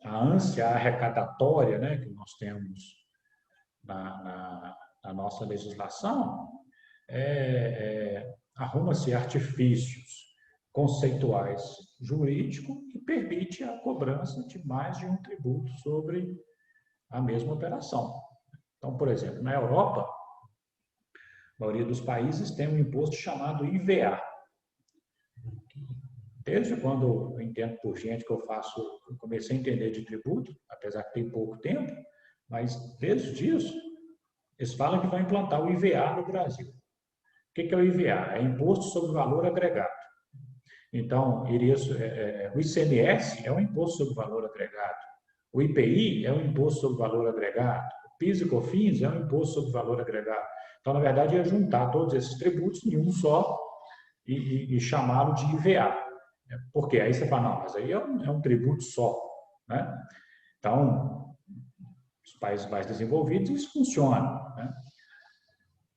a ânsia arrecadatória que nós temos na nossa legislação, arruma-se artifícios conceituais jurídicos que permite a cobrança de mais de um tributo sobre a mesma operação. Então, por exemplo, na Europa, a maioria dos países tem um imposto chamado IVA. Desde quando eu entendo por gente que eu comecei a entender de tributo, apesar que tem pouco tempo, mas desde isso, eles falam que vão implantar o IVA no Brasil. O que é o IVA? É Imposto sobre Valor Agregado. Então, o ICMS é um imposto sobre valor agregado. O IPI é um imposto sobre valor agregado. O PIS e COFINS é um imposto sobre valor agregado. Então, na verdade, é juntar todos esses tributos em um só e chamá-lo de IVA. Por quê? Aí você fala, não, mas aí é um tributo só. Né? Então, nos países mais desenvolvidos, isso funciona. Né?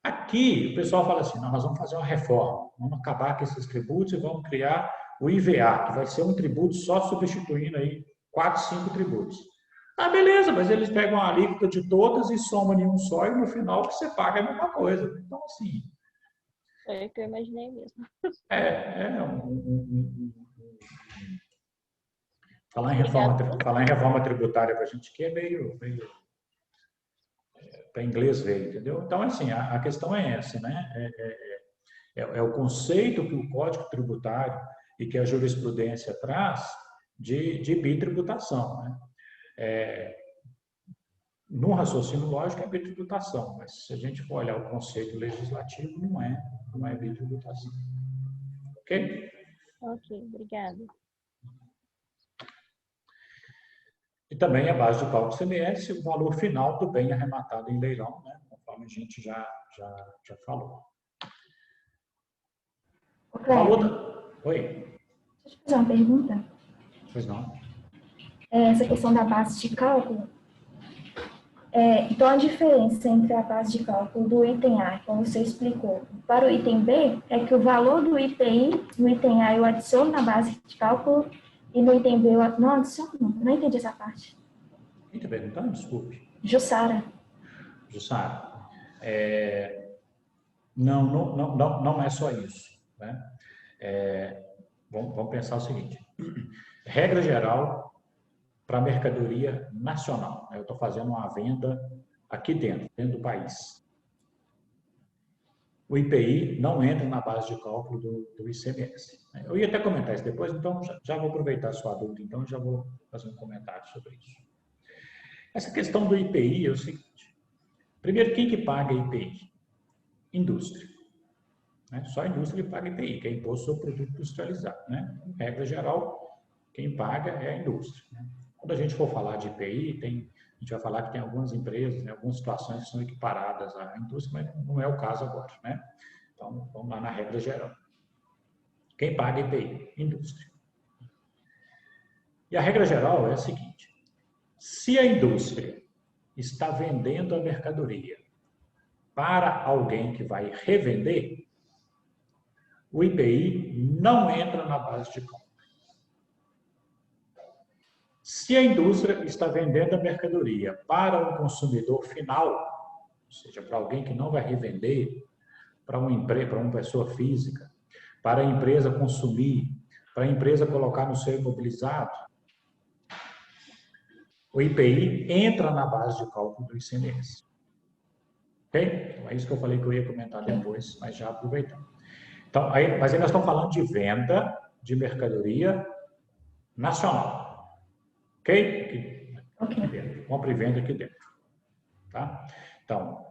Aqui, o pessoal fala assim, não, nós vamos fazer uma reforma, vamos acabar com esses tributos e vamos criar o IVA, que vai ser um tributo só substituindo aí 4, 5 tributos. Ah, beleza, mas eles pegam a alíquota de todas e somam em um só e no final que você paga é a mesma coisa. Então, assim... É o que eu imaginei mesmo. Falar em reforma tributária para a gente aqui é meio para inglês ver, entendeu? Então, assim, a questão é essa, né? É o conceito que o Código Tributário e que a jurisprudência traz de bitributação, né? No raciocínio lógico é bitributação, mas se a gente for olhar o conceito legislativo, não é bitributação. Ok? Ok, obrigada. E também a base de cálculo do ICMS, o valor final do bem arrematado em leilão, né? Conforme a gente já falou. Ô, Falou Kleber, Oi, deixa eu te fazer uma pergunta. pois não. Essa questão da base de cálculo, então a diferença entre a base de cálculo do item A, como você explicou, para o item B, é que o valor do IPI, no item A eu adiciono na base de cálculo e no item B eu não adiciono? Não entendi essa parte. Quem está perguntando? Desculpe. Jussara. Jussara, não é só isso, né? Vamos pensar o seguinte. Regra geral para mercadoria nacional. Eu estou fazendo uma venda aqui dentro do país. O IPI não entra na base de cálculo do ICMS. Eu ia até comentar isso depois, então já vou aproveitar a sua dúvida, então já vou fazer um comentário sobre isso. Essa questão do IPI é o seguinte. Primeiro, quem que paga IPI? Indústria. Né? Só a indústria que paga IPI, que é Imposto sobre Produto Industrializado. Né? Em regra geral, quem paga é a indústria. Né? Quando a gente for falar de IPI, a gente vai falar que tem algumas empresas, né, algumas situações que são equiparadas à indústria, mas não é o caso agora. Né? Então, vamos lá na regra geral. Quem paga IPI? Indústria. E a regra geral é a seguinte. Se a indústria está vendendo a mercadoria para alguém que vai revender, o IPI não entra na base de cálculo. Se a indústria está vendendo a mercadoria para um consumidor final, ou seja, para alguém que não vai revender, para uma pessoa física, para a empresa consumir, para a empresa colocar no seu imobilizado, o IPI entra na base de cálculo do ICMS. Ok? Então, é isso que eu falei que eu ia comentar depois, mas já aproveitando. Então, mas aí nós estamos falando de venda de mercadoria nacional. Ok? Aqui dentro. Compra e venda aqui dentro. Tá? Então,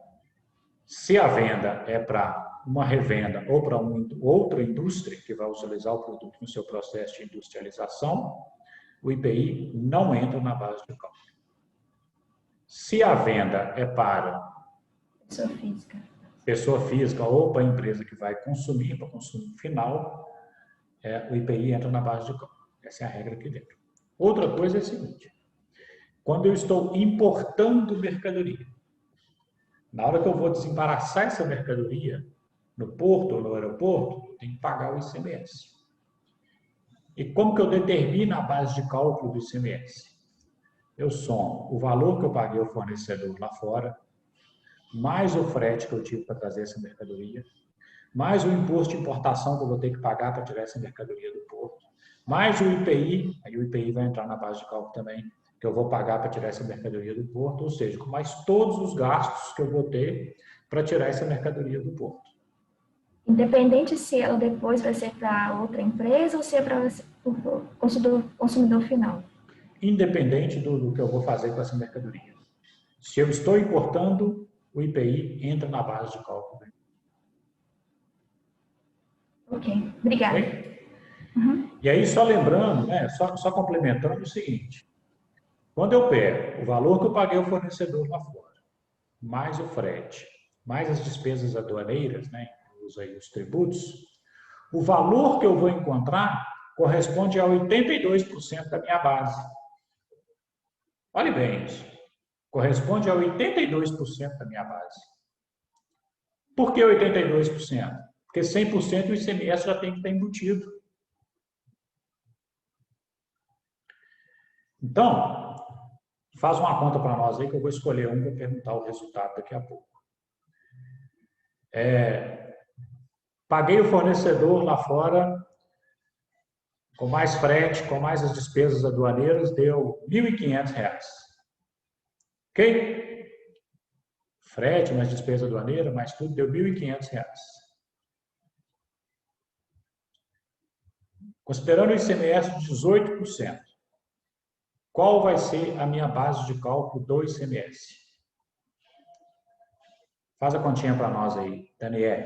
se a venda é para uma revenda ou para outra indústria que vai utilizar o produto no seu processo de industrialização, o IPI não entra na base de cálculo. Se a venda é para pessoa física ou para a empresa que vai consumir, para consumo final, o IPI entra na base de cálculo. Essa é a regra aqui dentro. Outra coisa é a seguinte. Quando eu estou importando mercadoria, na hora que eu vou desembaraçar essa mercadoria no porto ou no aeroporto, eu tenho que pagar o ICMS. E como que eu determino a base de cálculo do ICMS? Eu somo o valor que eu paguei ao fornecedor lá fora, mais o frete que eu tive para trazer essa mercadoria, mais o imposto de importação que eu vou ter que pagar para tirar essa mercadoria do porto, mais o IPI, aí o IPI vai entrar na base de cálculo também, que eu vou pagar para tirar essa mercadoria do porto, ou seja, com mais todos os gastos que eu vou ter para tirar essa mercadoria do porto. Independente se ela depois vai ser para outra empresa ou se é para o consumidor final. Independente do que eu vou fazer com essa mercadoria. Se eu estou importando, o IPI entra na base de cálculo. Ok, obrigada. Okay? E aí, só lembrando, né, só complementando o seguinte. Quando eu pego o valor que eu paguei ao fornecedor lá fora, mais o frete, mais as despesas aduaneiras, né, incluso aí os tributos, o valor que eu vou encontrar corresponde a 82% da minha base. Olhe bem isso. Corresponde a 82% da minha base. Por que 82%? Porque 100% o ICMS já tem que estar embutido. Então, faz uma conta para nós aí que eu vou escolher um para perguntar o resultado daqui a pouco. Paguei o fornecedor lá fora, com mais frete, com mais as despesas aduaneiras, deu R$ 1.500. Ok? Frete, mais despesa aduaneira, mais tudo, deu R$ 1.500. Considerando o ICMS de 18%, qual vai ser a minha base de cálculo do ICMS? Faz a continha para nós aí, Daniel.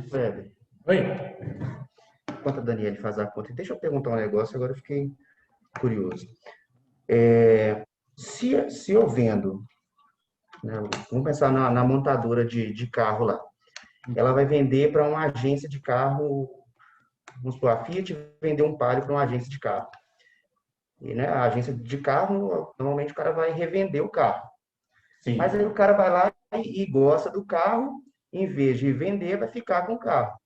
Kleber, Oi? enquanto a Daniela faz a conta, deixa eu perguntar um negócio, agora eu fiquei curioso. Se eu vendo, né, vamos pensar na montadora de carro lá, ela vai vender para uma agência de carro, vamos supor, a Fiat vendeu um Palio para uma agência de carro. E, né, a agência de carro, normalmente o cara vai revender o carro. Sim. Mas aí o cara vai lá e gosta do carro, em vez de vender, vai ficar com o carro.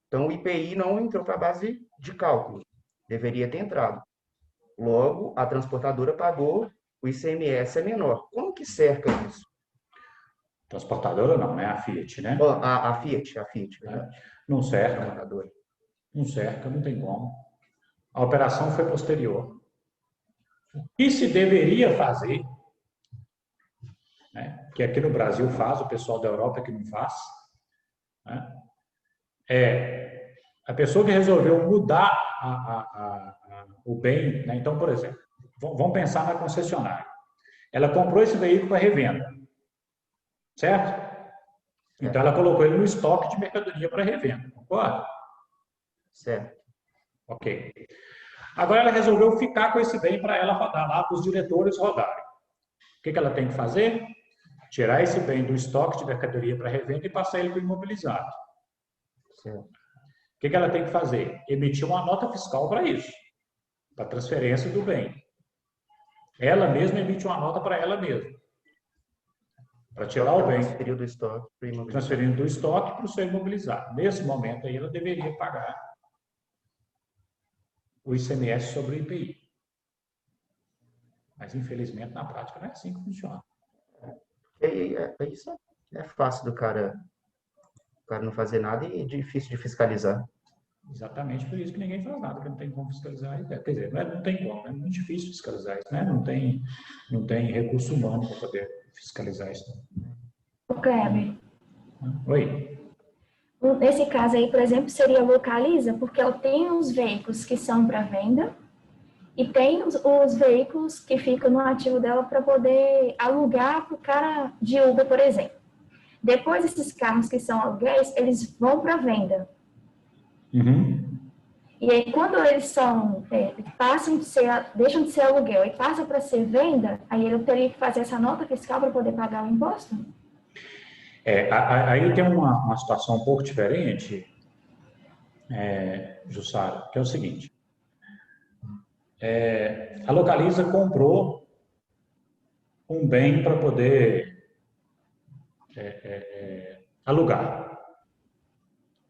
Então o IPI não entrou para a base de cálculo. Deveria ter entrado. Logo, a transportadora pagou, o ICMS é menor. Como que cerca isso? Transportadora não, né? A Fiat, né? Ó, a Fiat, verdade. Não cerca, Transportadora. não cerca, não tem como. A operação foi posterior. O que se deveria fazer, né, que aqui no Brasil faz, o pessoal da Europa que não faz, né, é a pessoa que resolveu mudar o bem, né, então, por exemplo, vamos pensar na concessionária. Ela comprou esse veículo para revenda, certo? Então, ela colocou ele no estoque de mercadoria para revenda, concorda? Certo. Ok. Agora ela resolveu ficar com esse bem para ela rodar lá, para os diretores rodarem. O que ela tem que fazer? Tirar esse bem do estoque de mercadoria para revenda e passar ele para o imobilizado. Certo. O que ela tem que fazer? Emitir uma nota fiscal para isso, para transferência do bem. Ela mesma emite uma nota para ela mesma, para tirar o bem, Transferiu do estoque para o imobilizado. transferindo do estoque para o seu imobilizado. Nesse momento aí, ela deveria pagar o ICMS sobre o IPI. Mas, infelizmente, na prática, não é assim que funciona. Isso é fácil do cara não fazer nada e difícil de fiscalizar. Exatamente por isso que ninguém faz nada, que não tem como fiscalizar isso. Quer dizer, não tem como, é muito difícil fiscalizar isso, né? Não tem recurso humano para poder fiscalizar isso. O Kleber, Oi? nesse caso aí, por exemplo, seria localiza, porque eu tenho os veículos que são para venda e tem os veículos que ficam no ativo dela para poder alugar para o cara de Uber, por exemplo. Depois, esses carros que são aluguéis, eles vão para venda. Uhum. E aí, quando eles são, deixam de ser aluguel e passam para ser venda, aí eu teria que fazer essa nota fiscal para poder pagar o imposto? Aí tem uma situação um pouco diferente, Jussara, que é o seguinte. A Localiza comprou um bem para poder alugar.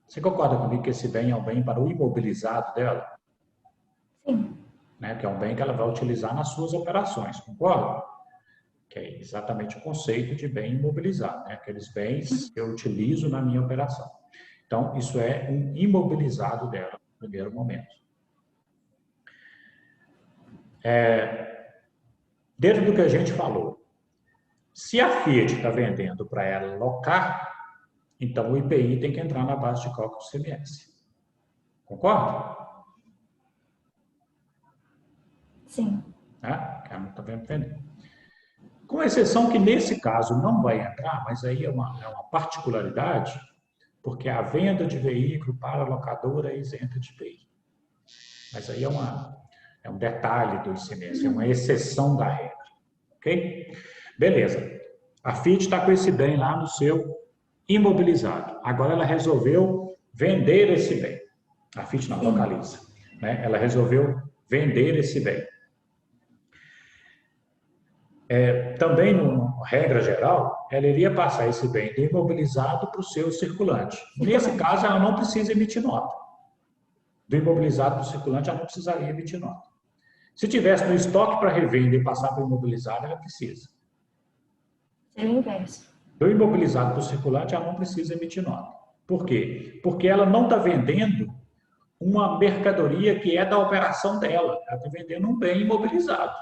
Você concorda comigo que esse bem é um bem para o imobilizado dela? Sim. Né? Que é um bem que ela vai utilizar nas suas operações, concorda? Que é exatamente o conceito de bem imobilizado, né? Aqueles bens que eu utilizo na minha operação. Então, isso é um imobilizado dela, no primeiro momento. Dentro do que a gente falou, se a Fiat está vendendo para ela locar, então o IPI tem que entrar na base de cálculo do ICMS. Concorda? Sim. Que ela não está vendendo. Com exceção que nesse caso não vai entrar, mas aí é uma particularidade, porque a venda de veículo para a locadora é isenta de IPI. Mas aí é um detalhe do ICMS, é uma exceção da regra. Ok? Beleza. A Fiat está com esse bem lá no seu imobilizado. Agora ela resolveu vender esse bem. A Fiat não Localiza. Né? Ela resolveu vender esse bem. Também, regra geral, ela iria passar esse bem do imobilizado para o seu circulante. Nesse caso, ela não precisa emitir nota. Do imobilizado para o circulante, ela não precisaria emitir nota. Se tivesse no estoque para revenda e passar para o imobilizado, ela precisa. Seria o inverso. Do imobilizado para o circulante, ela não precisa emitir nota. Por quê? Porque ela não está vendendo uma mercadoria que é da operação dela. Ela está vendendo um bem imobilizado.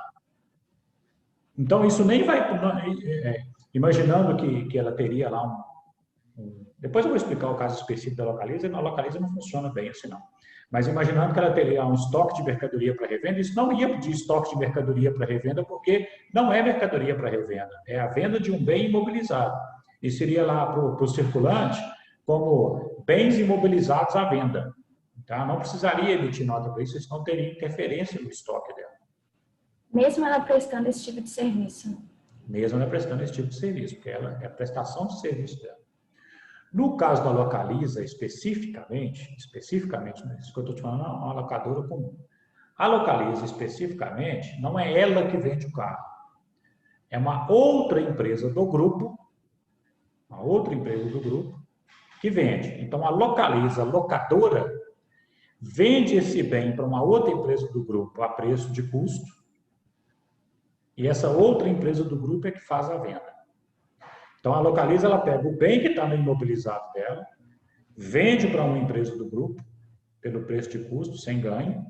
Então, isso nem vai... imaginando que ela teria lá depois eu vou explicar o caso específico da Localiza, e na Localiza não funciona bem assim, não. Mas imaginando que ela teria um estoque de mercadoria para revenda, isso não ia pedir estoque de mercadoria para revenda, porque não é mercadoria para revenda, é a venda de um bem imobilizado. E seria lá para o circulante como bens imobilizados à venda. Tá? Não precisaria emitir nota para isso, senão teria interferência no estoque dela. Mesmo ela prestando esse tipo de serviço. Mesmo ela prestando esse tipo de serviço, porque ela é a prestação de serviço dela. No caso da Localiza, especificamente, isso que eu estou te falando, é uma locadora comum. A Localiza, especificamente, não é ela que vende o carro. É uma outra empresa do grupo, que vende. Então, a Localiza, a locadora, vende esse bem para uma outra empresa do grupo a preço de custo, e essa outra empresa do grupo é que faz a venda. Então, a Localiza, ela pega o bem que está no imobilizado dela, vende para uma empresa do grupo, pelo preço de custo, sem ganho.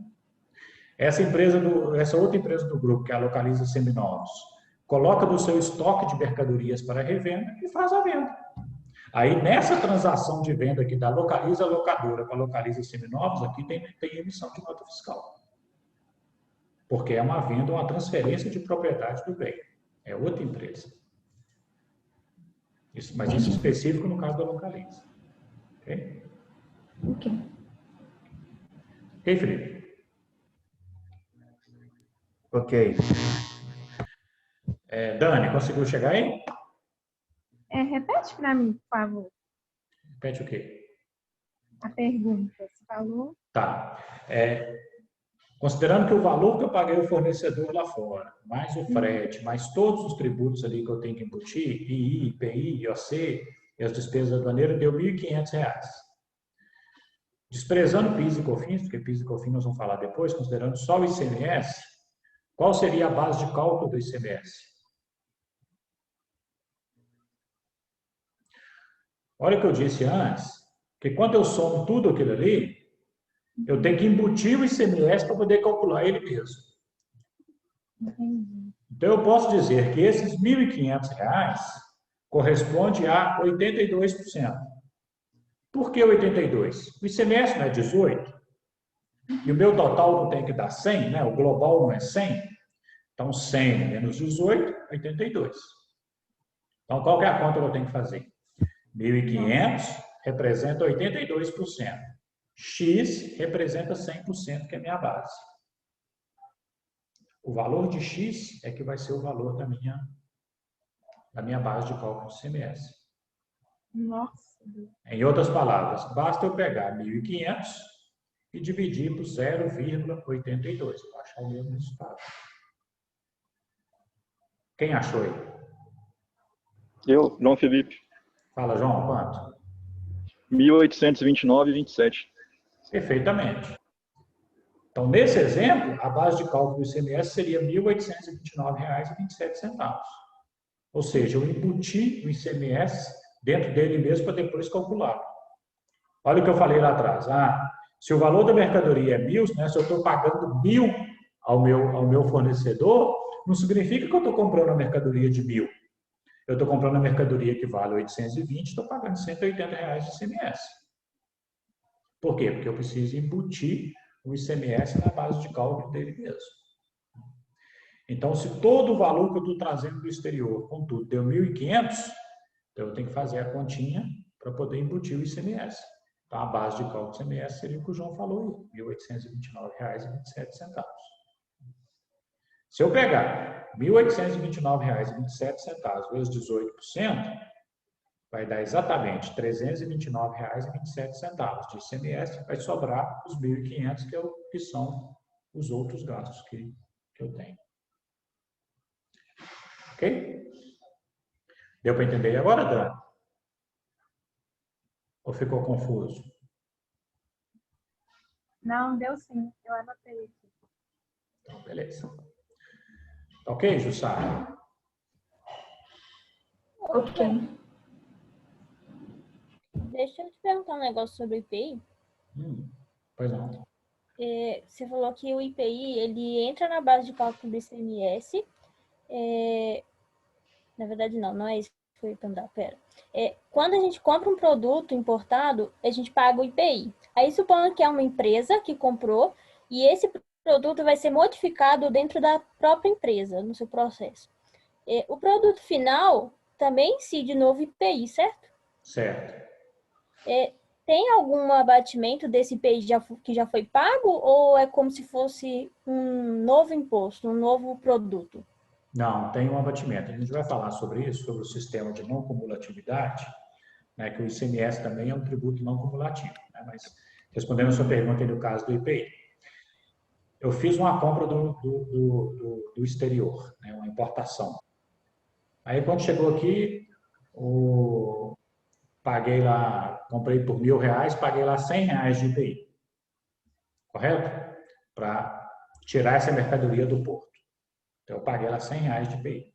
Essa outra empresa do grupo, que é a Localiza Seminovos, coloca no seu estoque de mercadorias para revenda e faz a venda. Aí, nessa transação de venda aqui da Localiza Locadora para Localiza Seminovos, aqui tem emissão de nota fiscal. Porque é uma venda, uma transferência de propriedade do bem. É outra empresa. Mas isso específico no caso da Localiza. Ok? Ok. Ok, Felipe? Ok. Dani, conseguiu chegar aí? Repete para mim, por favor, Repete o quê? a pergunta. Você falou? Tá. Considerando que o valor que eu paguei ao fornecedor lá fora, mais o frete, mais todos os tributos ali que eu tenho que embutir, II, IPI, IOC e as despesas aduaneiras, deu R$ 1.500. Desprezando PIS e COFINS, porque PIS e COFINS nós vamos falar depois, considerando só o ICMS, qual seria a base de cálculo do ICMS? Olha o que eu disse antes, que quando eu somo tudo aquilo ali, eu tenho que embutir o ICMS para poder calcular ele mesmo. Entendi. Então, eu posso dizer que esses R$ 1.500 corresponde a 82%. Por que 82%? O ICMS não é 18%, e o meu total não tem que dar 100%, né? O global não é 100%. Então, 100 menos 18, 82. Então, qual que é a conta que eu tenho que fazer? 1.500 representa 82%. X representa 100%, que é a minha base. O valor de X é que vai ser o valor da minha base de cálculo de ICMS. Nossa. Em outras palavras, basta eu pegar 1.500 e dividir por 0,82 para achar o mesmo resultado. Quem achou aí? Eu, João Felipe. Fala, João, quanto? 1.829,27. Perfeitamente. Então, nesse exemplo, a base de cálculo do ICMS seria R$ 1.829,27. Ou seja, eu embuti o ICMS dentro dele mesmo para depois calcular. Olha o que eu falei lá atrás. Se o valor da mercadoria é 1.000, né, se eu estou pagando 1.000 ao meu fornecedor, não significa que eu estou comprando a mercadoria de 1.000. Eu estou comprando a mercadoria que vale 820, estou pagando R$ 180 de ICMS. Por quê? Porque eu preciso embutir o ICMS na base de cálculo dele mesmo. Então, se todo o valor que eu estou trazendo do exterior, contudo, deu 1.500, então eu tenho que fazer a continha para poder embutir o ICMS. Então, a base de cálculo do ICMS seria o que o João falou aí, R$ 1.829,27. Se eu pegar R$ 1.829,27 vezes 18%, vai dar exatamente R$ 329,27 de ICMS, vai sobrar os 1.500, que são os outros gastos que eu tenho. Ok? Deu para entender agora, Dani? Ou ficou confuso? Não, deu sim. Eu anotei aqui. Então, beleza. Ok, Jussara? Ok. Deixa eu te perguntar um negócio sobre o IPI. Pois não. Você falou que o IPI, ele entra na base de cálculo do ICMS. Na verdade, não é isso que foi perguntar. Pera. Quando a gente compra um produto importado, a gente paga o IPI. Aí, supondo que é uma empresa que comprou e esse produto vai ser modificado dentro da própria empresa, no seu processo. O produto final também incide novo IPI, certo? Certo. tem algum abatimento desse IPI que já foi pago ou é como se fosse um novo imposto, um novo produto? Não, tem um abatimento. A gente vai falar sobre isso, sobre o sistema de não cumulatividade, né, que o ICMS também é um tributo não cumulativo. Né, mas, respondendo a sua pergunta aí no caso do IPI, eu fiz uma compra do exterior, né, uma importação. Aí, quando chegou aqui, paguei lá, comprei por R$1.000, paguei lá R$100 de IPI. Correto? Para tirar essa mercadoria do porto. Então, eu paguei lá R$100 de IPI.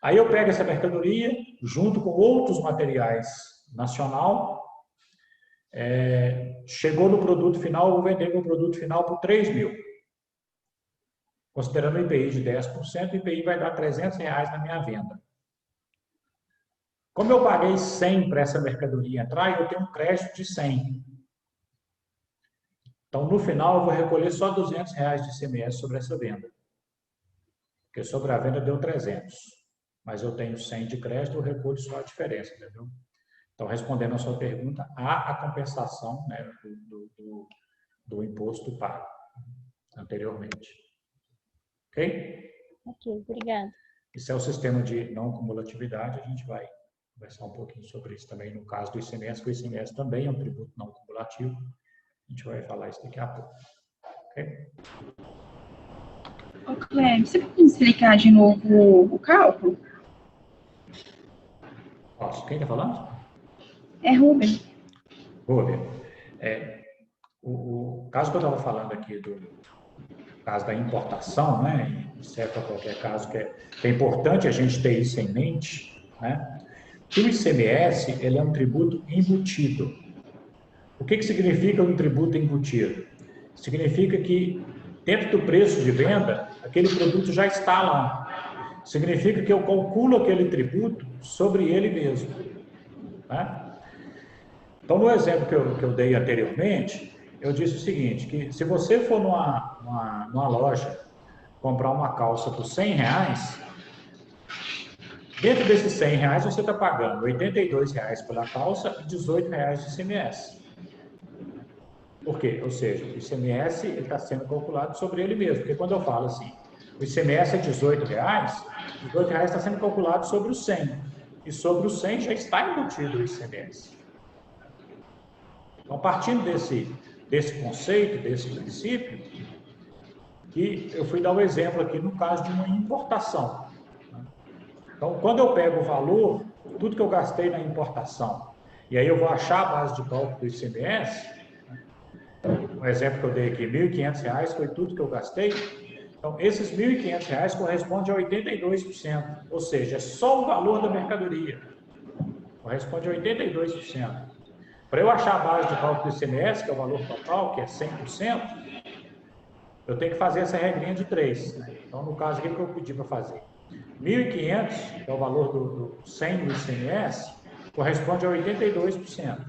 Aí eu pego essa mercadoria, junto com outros materiais nacional, chegou no produto final, eu vou vender meu produto final por R$3.000. Considerando o IPI de 10%, o IPI vai dar R$300 na minha venda. Como eu paguei 100 para essa mercadoria entrar, eu tenho um crédito de 100. Então, no final, eu vou recolher só R$200 de ICMS sobre essa venda. Porque sobre a venda deu 300. Mas eu tenho 100 de crédito, eu recolho só a diferença, entendeu? Então, respondendo a sua pergunta, há a compensação, né, do imposto pago anteriormente. Ok? Ok, obrigada. Esse é o sistema de não cumulatividade, a gente vai conversar um pouquinho sobre isso também no caso do ICMS, que o ICMS também é um tributo não cumulativo. A gente vai falar isso daqui a pouco. Ok? Ô, Cléber, você pode explicar de novo o cálculo? Posso? Quem está falando? É Rubem. Rubem. O caso que eu estava falando aqui do caso da importação, né, certo, qualquer caso que é importante a gente ter isso em mente, né, que o ICMS ele é um tributo embutido. O que significa um tributo embutido? Significa que dentro do preço de venda, aquele produto já está lá. Significa que eu calculo aquele tributo sobre ele mesmo. Né? Então, no exemplo que eu dei anteriormente, eu disse o seguinte, que se você for numa loja comprar uma calça por R$100, dentro desses R$100 você está pagando R$82 pela calça e R$18 de ICMS. Por quê? Ou seja, o ICMS está sendo calculado sobre ele mesmo. Porque quando eu falo assim, o ICMS é R$18, R$18 está sendo calculado sobre o 100. E sobre o 100 já está embutido o ICMS. Então, partindo desse conceito, desse princípio, que eu fui dar um exemplo aqui no caso de uma importação. Então, quando eu pego o valor, tudo que eu gastei na importação, e aí eu vou achar a base de cálculo do ICMS, um exemplo que eu dei aqui, R$1.500 foi tudo que eu gastei. Então, esses R$1.500 correspondem a 82%, ou seja, é só o valor da mercadoria. Corresponde a 82%. Para eu achar a base de cálculo do ICMS, que é o valor total, que é 100%, eu tenho que fazer essa regrinha de 3. Né? Então, no caso aqui, o que eu pedi para fazer? 1.500, que é o valor do 100 do ICMS, corresponde a 82%.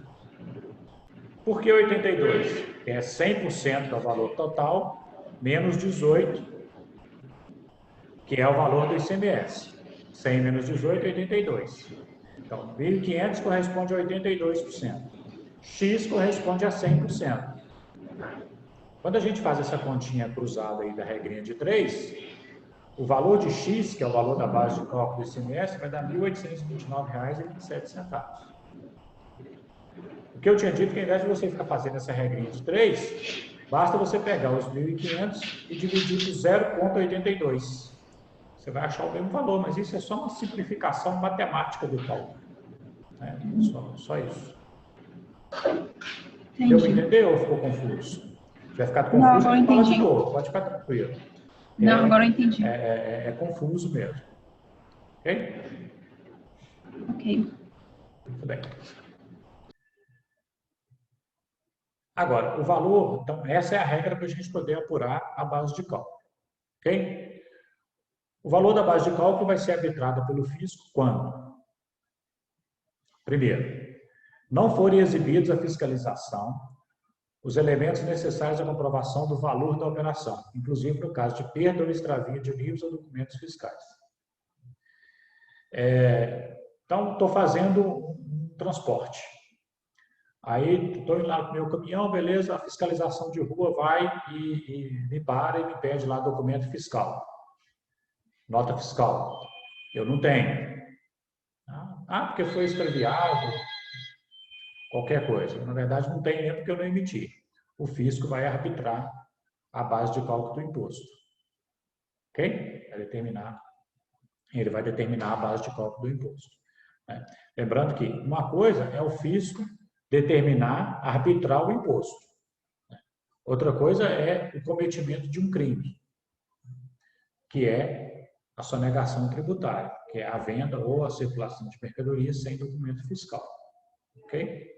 Por que 82? Que é 100% do valor total, menos 18, que é o valor do ICMS. 100 menos 18 é 82. Então, 1.500 corresponde a 82%. X corresponde a 100%. Quando a gente faz essa continha cruzada aí da regrinha de 3, o valor de X, que é o valor da base de cálculo do ICMS, vai dar R$ 1.829,27. O que eu tinha dito que ao invés de você ficar fazendo essa regrinha de 3, basta você pegar os 1.500 e dividir por 0,82. Você vai achar o mesmo valor, mas isso é só uma simplificação matemática do cálculo. Né? Só isso. Deu para entender ou ficou confuso? Se vai ficar confuso, não, agora fala de entendi. novo, pode ficar tranquilo. Não, agora eu entendi. É confuso mesmo. Ok? Ok. Muito bem. Agora, o valor, então, essa é a regra para a gente poder apurar a base de cálculo. Ok? O valor da base de cálculo vai ser arbitrada pelo fisco quando? Primeiro, não forem exibidos à fiscalização os elementos necessários à comprovação do valor da operação, inclusive no caso de perda ou extravio de livros ou documentos fiscais. Então, estou fazendo um transporte. Aí estou indo lá com o meu caminhão, beleza, a fiscalização de rua vai e me para e me pede lá documento fiscal. Nota fiscal. Eu não tenho. Porque foi extraviado, qualquer coisa. Na verdade, não tem mesmo porque eu não emiti. O fisco vai arbitrar a base de cálculo do imposto. Ok? Ele vai determinar a base de cálculo do imposto. Lembrando que uma coisa é o fisco determinar, arbitrar o imposto. Outra coisa é o cometimento de um crime, que é a sonegação tributária, que é a venda ou a circulação de mercadorias sem documento fiscal. Ok?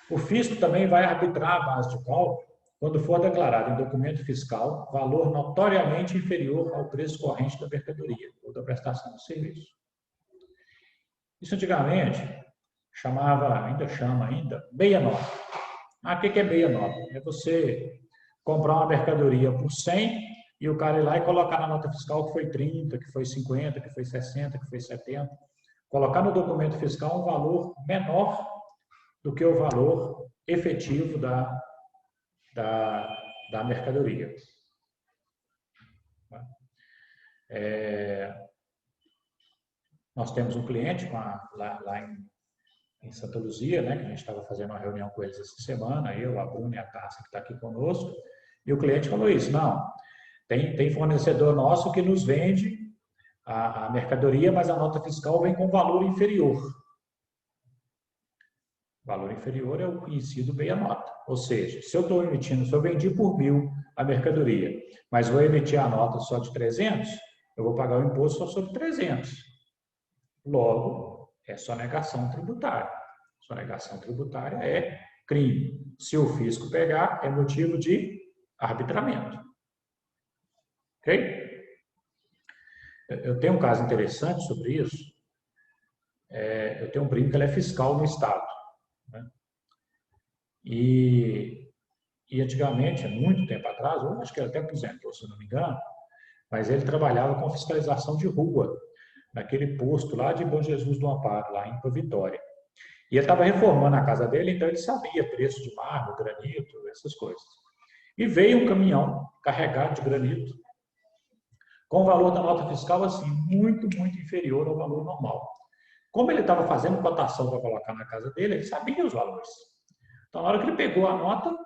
O fisco também vai arbitrar a base de cálculo quando for declarado em documento fiscal valor notoriamente inferior ao preço corrente da mercadoria ou da prestação de serviço. Isso antigamente ainda chama meia nota. O que é meia nota? É você comprar uma mercadoria por 100 e o cara ir lá e colocar na nota fiscal que foi 30, que foi 50, que foi 60, que foi 70. Colocar no documento fiscal um valor menor do que o valor efetivo da mercadoria. Nós temos um cliente lá em Santa Luzia, né, que a gente estava fazendo uma reunião com eles essa semana, eu, a Bruna e a Tássia, que está aqui conosco, e o cliente falou isso, não, tem fornecedor nosso que nos vende a mercadoria, mas a nota fiscal vem com valor inferior. Valor inferior é o conhecido meia nota. Ou seja, se eu vendi por 1.000 a mercadoria, mas vou emitir a nota só de 300, eu vou pagar o imposto só sobre 300. Logo, é sonegação tributária. Sonegação tributária é crime. Se o fisco pegar, é motivo de arbitramento. Ok? Eu tenho um caso interessante sobre isso. Eu tenho um primo que ele é fiscal no Estado. E antigamente, há muito tempo atrás, eu acho que ele até aposentou, se não me engano, mas ele trabalhava com fiscalização de rua, naquele posto lá de Bom Jesus do Amparo, lá em Vitória. E ele estava reformando a casa dele, então ele sabia preço de mármore, granito, essas coisas. E veio um caminhão carregado de granito, com o valor da nota fiscal, assim, muito, muito inferior ao valor normal. Como ele estava fazendo cotação para colocar na casa dele, ele sabia os valores. Então, na hora que ele pegou a nota,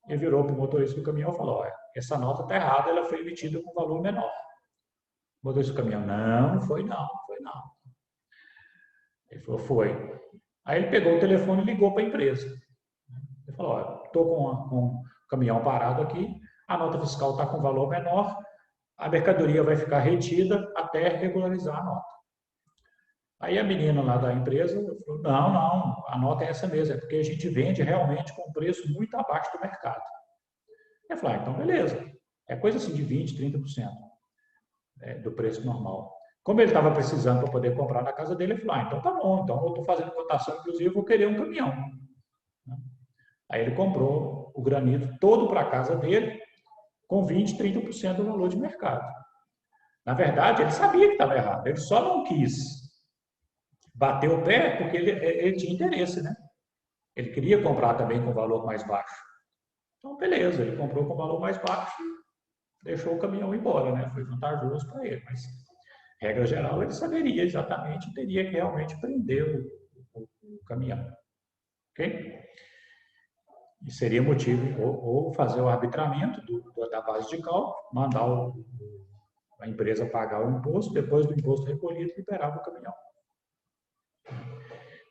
ele virou para o motorista do caminhão e falou, olha, essa nota está errada, ela foi emitida com valor menor. O motorista do caminhão, não foi não. Ele falou, foi. Aí ele pegou o telefone e ligou para a empresa. Ele falou, olha, estou com o caminhão parado aqui, a nota fiscal está com valor menor, a mercadoria vai ficar retida até regularizar a nota. Aí a menina lá da empresa falou, não, a nota é essa mesmo, é porque a gente vende realmente com preço muito abaixo do mercado. Eu falei, então beleza, é coisa assim de 20%, 30% do preço normal. Como ele estava precisando para poder comprar na casa dele, ele falou, então tá bom, então eu estou fazendo cotação, inclusive eu vou querer um caminhão. Aí ele comprou o granito todo para a casa dele, com 20%, 30% do valor de mercado. Na verdade, ele sabia que estava errado, ele só não quis bater o pé porque ele tinha interesse, né? Ele queria comprar também com valor mais baixo. Então, beleza, ele comprou com valor mais baixo, deixou o caminhão embora, né? Foi vantajoso para ele, mas, regra geral, ele saberia exatamente, teria que realmente prender o caminhão. Ok? E seria motivo ou fazer o arbitramento da base de cálculo, mandar a empresa pagar o imposto, depois do imposto recolhido, liberava o caminhão.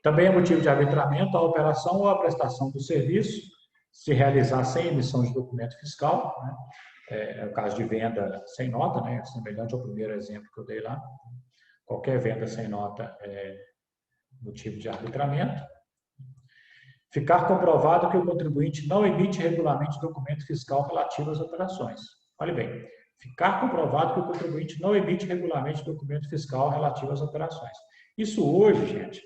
Também é motivo de arbitramento a operação ou a prestação do serviço se realizar sem emissão de documento fiscal, né? É o caso de venda sem nota, né? Semelhante ao primeiro exemplo que eu dei lá. Qualquer venda sem nota é motivo de arbitramento. Ficar comprovado que o contribuinte não emite regularmente documento fiscal relativo às operações. Olha bem, ficar comprovado que o contribuinte não emite regularmente documento fiscal relativo às operações. Isso hoje, gente,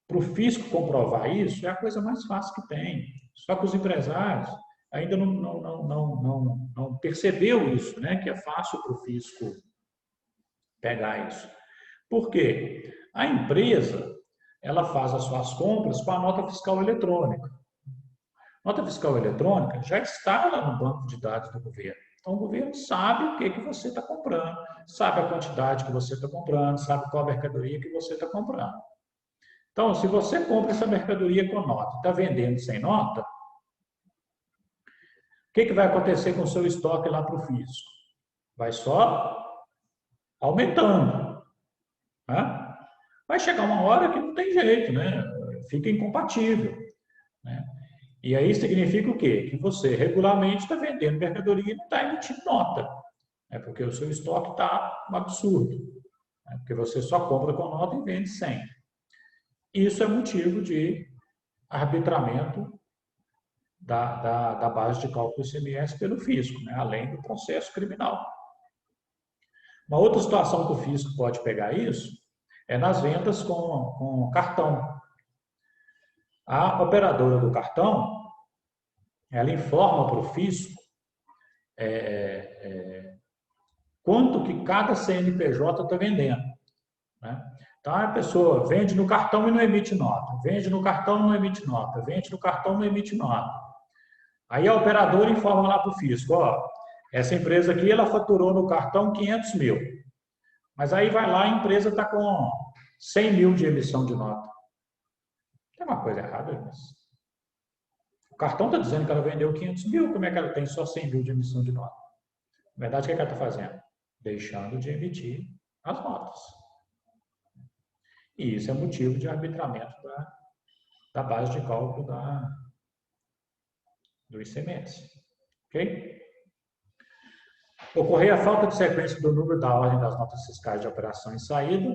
para o fisco comprovar isso, é a coisa mais fácil que tem. Só que os empresários ainda não percebeu isso, né? Que é fácil para o fisco pegar isso. Por quê? A empresa, ela faz as suas compras com a nota fiscal eletrônica. Nota fiscal eletrônica já está lá no banco de dados do governo. Então, o governo sabe o que você está comprando, sabe a quantidade que você está comprando, sabe qual a mercadoria que você está comprando. Então, se você compra essa mercadoria com nota e está vendendo sem nota, o que vai acontecer com o seu estoque lá para o fisco? Vai só aumentando. Né? Vai chegar uma hora que não tem jeito, né? Fica incompatível. Né? E aí significa o quê? Que você regularmente está vendendo mercadoria e não está emitindo nota. Né? Porque o seu estoque está um absurdo. Né? Porque você só compra com nota e vende sem. Isso é motivo de arbitramento da base de cálculo ICMS pelo fisco, né? Além do processo criminal. Uma outra situação que o fisco pode pegar isso é nas vendas com cartão. A operadora do cartão, ela informa para o fisco quanto que cada CNPJ está vendendo. Né? Então, a pessoa vende no cartão e não emite nota, vende no cartão e não emite nota, vende no cartão e não emite nota. Aí a operadora informa lá para o fisco, ó, essa empresa aqui, ela faturou no cartão 500 mil. Mas aí vai lá, a empresa está com 100 mil de emissão de nota. Tem uma coisa errada aí, mas... O cartão está dizendo que ela vendeu 500 mil, como é que ela tem só 100 mil de emissão de nota? Na verdade, o que ela está fazendo? Deixando de emitir as notas. E isso é motivo de arbitramento da base de cálculo do ICMS. Ok? Ocorrer a falta de sequência do número da ordem das notas fiscais de operação e saída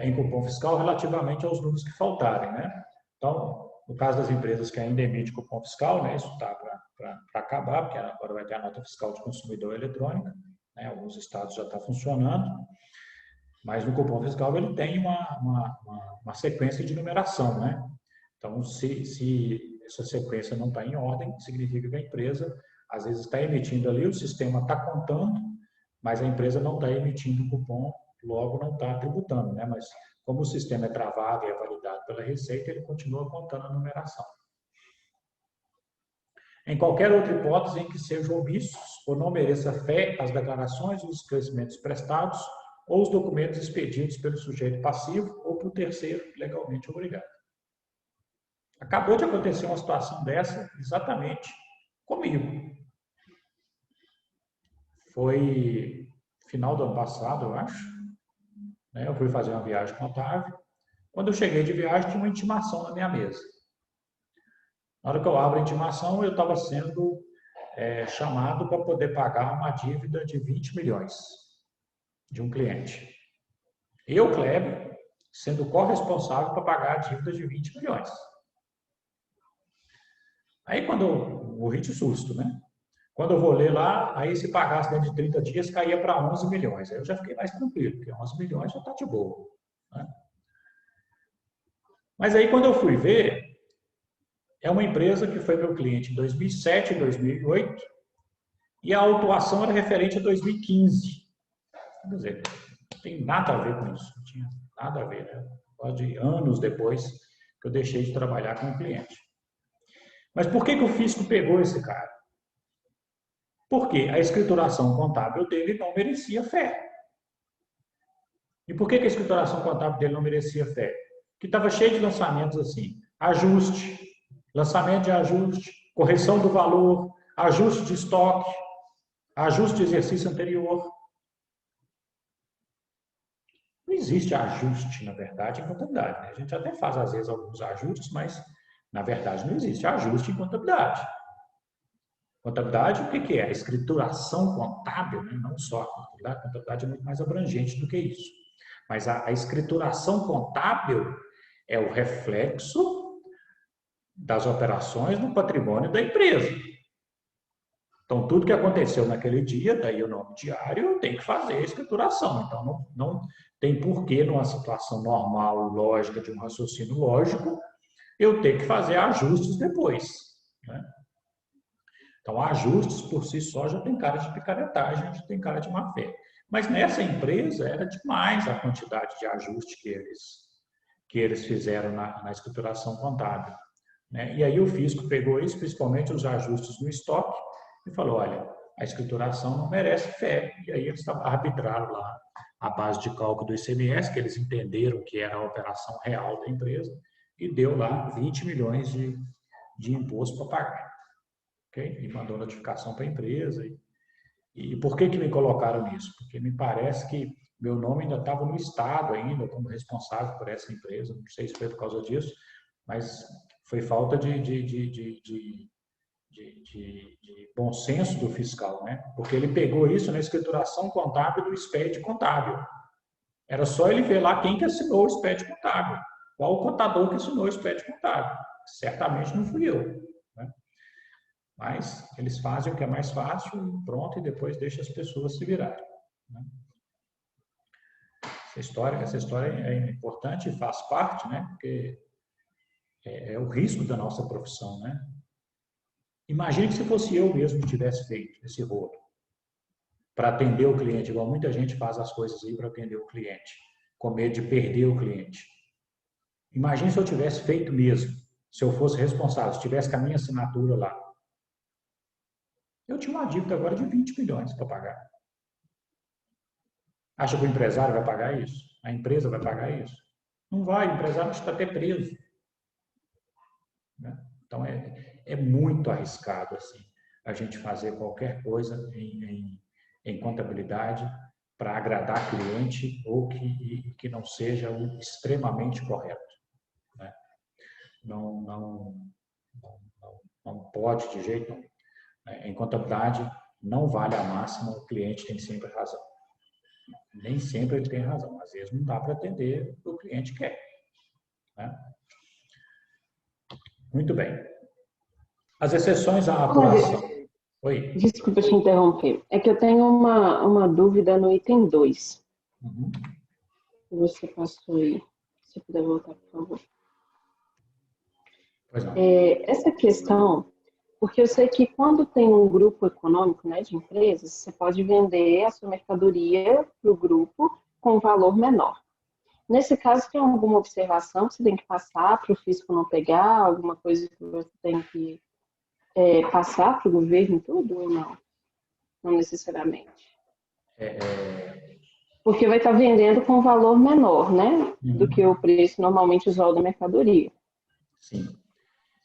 em cupom fiscal relativamente aos números que faltarem, né? Então, no caso das empresas que ainda emitem cupom fiscal, né, isso está para acabar, porque agora vai ter a nota fiscal de consumidor eletrônica, né? Alguns estados já está funcionando, mas no cupom fiscal ele tem uma sequência de numeração, né? Então, se essa sequência não está em ordem, significa que a empresa às vezes está emitindo ali, o sistema está contando, mas a empresa não está emitindo o cupom, logo não está tributando, né? Mas como o sistema é travado e é validado pela Receita, ele continua contando a numeração. Em qualquer outra hipótese em que sejam omissos ou não mereça fé as declarações e os esclarecimentos prestados ou os documentos expedidos pelo sujeito passivo ou por terceiro legalmente obrigado. Acabou de acontecer uma situação dessa exatamente comigo. Foi final do ano passado, eu acho. Eu fui fazer uma viagem com o Otávio. Quando eu cheguei de viagem, tinha uma intimação na minha mesa. Na hora que eu abro a intimação, eu estava sendo chamado para poder pagar uma dívida de 20 milhões de um cliente. Eu, Kleber, sendo corresponsável para pagar a dívida de 20 milhões. Aí, quando eu morri de susto, né? Quando eu vou ler lá, aí se pagasse dentro de 30 dias, caía para 11 milhões. Aí eu já fiquei mais tranquilo, porque 11 milhões já está de boa. Né? Mas aí, quando eu fui ver, é uma empresa que foi meu cliente em 2007 e 2008, e a autuação era referente a 2015. Quer dizer, não tem nada a ver com isso. Não tinha nada a ver. Né? Pode anos depois que eu deixei de trabalhar com o cliente. Mas por que o fisco pegou esse cara? Porque a escrituração contábil dele não merecia fé. E por que a escrituração contábil dele não merecia fé? Porque estava cheio de lançamentos assim. Ajuste, lançamento de ajuste, correção do valor, ajuste de estoque, ajuste de exercício anterior. Não existe ajuste, na verdade, em contabilidade. Né? A gente até faz, às vezes, alguns ajustes, mas, na verdade, não existe ajuste em contabilidade. Contabilidade, o que é? A escrituração contábil, né? Não só a contabilidade. A contabilidade é muito mais abrangente do que isso. Mas a escrituração contábil é o reflexo das operações no patrimônio da empresa. Então, tudo que aconteceu naquele dia, daí o nome diário, tem que fazer a escrituração. Então, não tem porquê, numa situação normal, lógica, de um raciocínio lógico, eu ter que fazer ajustes depois. Né? Então, ajustes por si só já tem cara de picaretagem, já tem cara de má fé. Mas nessa empresa era demais a quantidade de ajuste que que eles fizeram na escrituração contábil, né? E aí o fisco pegou isso, principalmente os ajustes no estoque, e falou, olha, a escrituração não merece fé. E aí eles arbitraram lá a base de cálculo do ICMS, que eles entenderam que era a operação real da empresa, e deu lá 20 milhões de imposto para pagar. Okay? E mandou notificação para a empresa. E por que me colocaram nisso? Porque me parece que meu nome ainda estava no Estado ainda, como responsável por essa empresa. Não sei se foi por causa disso, mas foi falta de bom senso do fiscal, né? Porque ele pegou isso na escrituração contábil do SPED contábil. Era só ele ver lá quem que assinou o SPED contábil. Qual o contador que assinou o SPED contábil. Certamente não fui eu. Né? Mas eles fazem o que é mais fácil, pronto, e depois deixa as pessoas se virarem. Né? Essa história é importante e faz parte, né? Porque é o risco da nossa profissão, né? Imagine que se fosse eu mesmo que tivesse feito esse rolo para atender o cliente, igual muita gente faz as coisas aí para atender o cliente, com medo de perder o cliente. Imagine se eu tivesse feito mesmo, se eu fosse responsável, se tivesse com a minha assinatura lá. Eu tinha uma dívida agora de 20 milhões para pagar. Acha que o empresário vai pagar isso? A empresa vai pagar isso? Não vai, o empresário está até preso. Né? Então, é muito arriscado assim, a gente fazer qualquer coisa em contabilidade para agradar cliente ou que não seja o extremamente correto. Né? Não pode de jeito nenhum. Em contabilidade, não vale a máxima, o cliente tem sempre razão. Nem sempre ele tem razão. Às vezes não dá para atender o que o cliente quer. Né? Muito bem. As exceções à apuração. Oi. Desculpa te interromper. É que eu tenho uma dúvida no item 2. Uhum. Você passou aí. Se puder voltar, por favor. Pois não. Essa questão, porque eu sei que quando tem um grupo econômico, né, de empresas, você pode vender a sua mercadoria para o grupo com um valor menor. Nesse caso, tem alguma observação que você tem que passar para o fisco não pegar? Alguma coisa que você tem que passar para o governo tudo ou não? Não necessariamente. Porque vai estar vendendo com um valor menor, né? Do que o preço normalmente usual da mercadoria. Sim.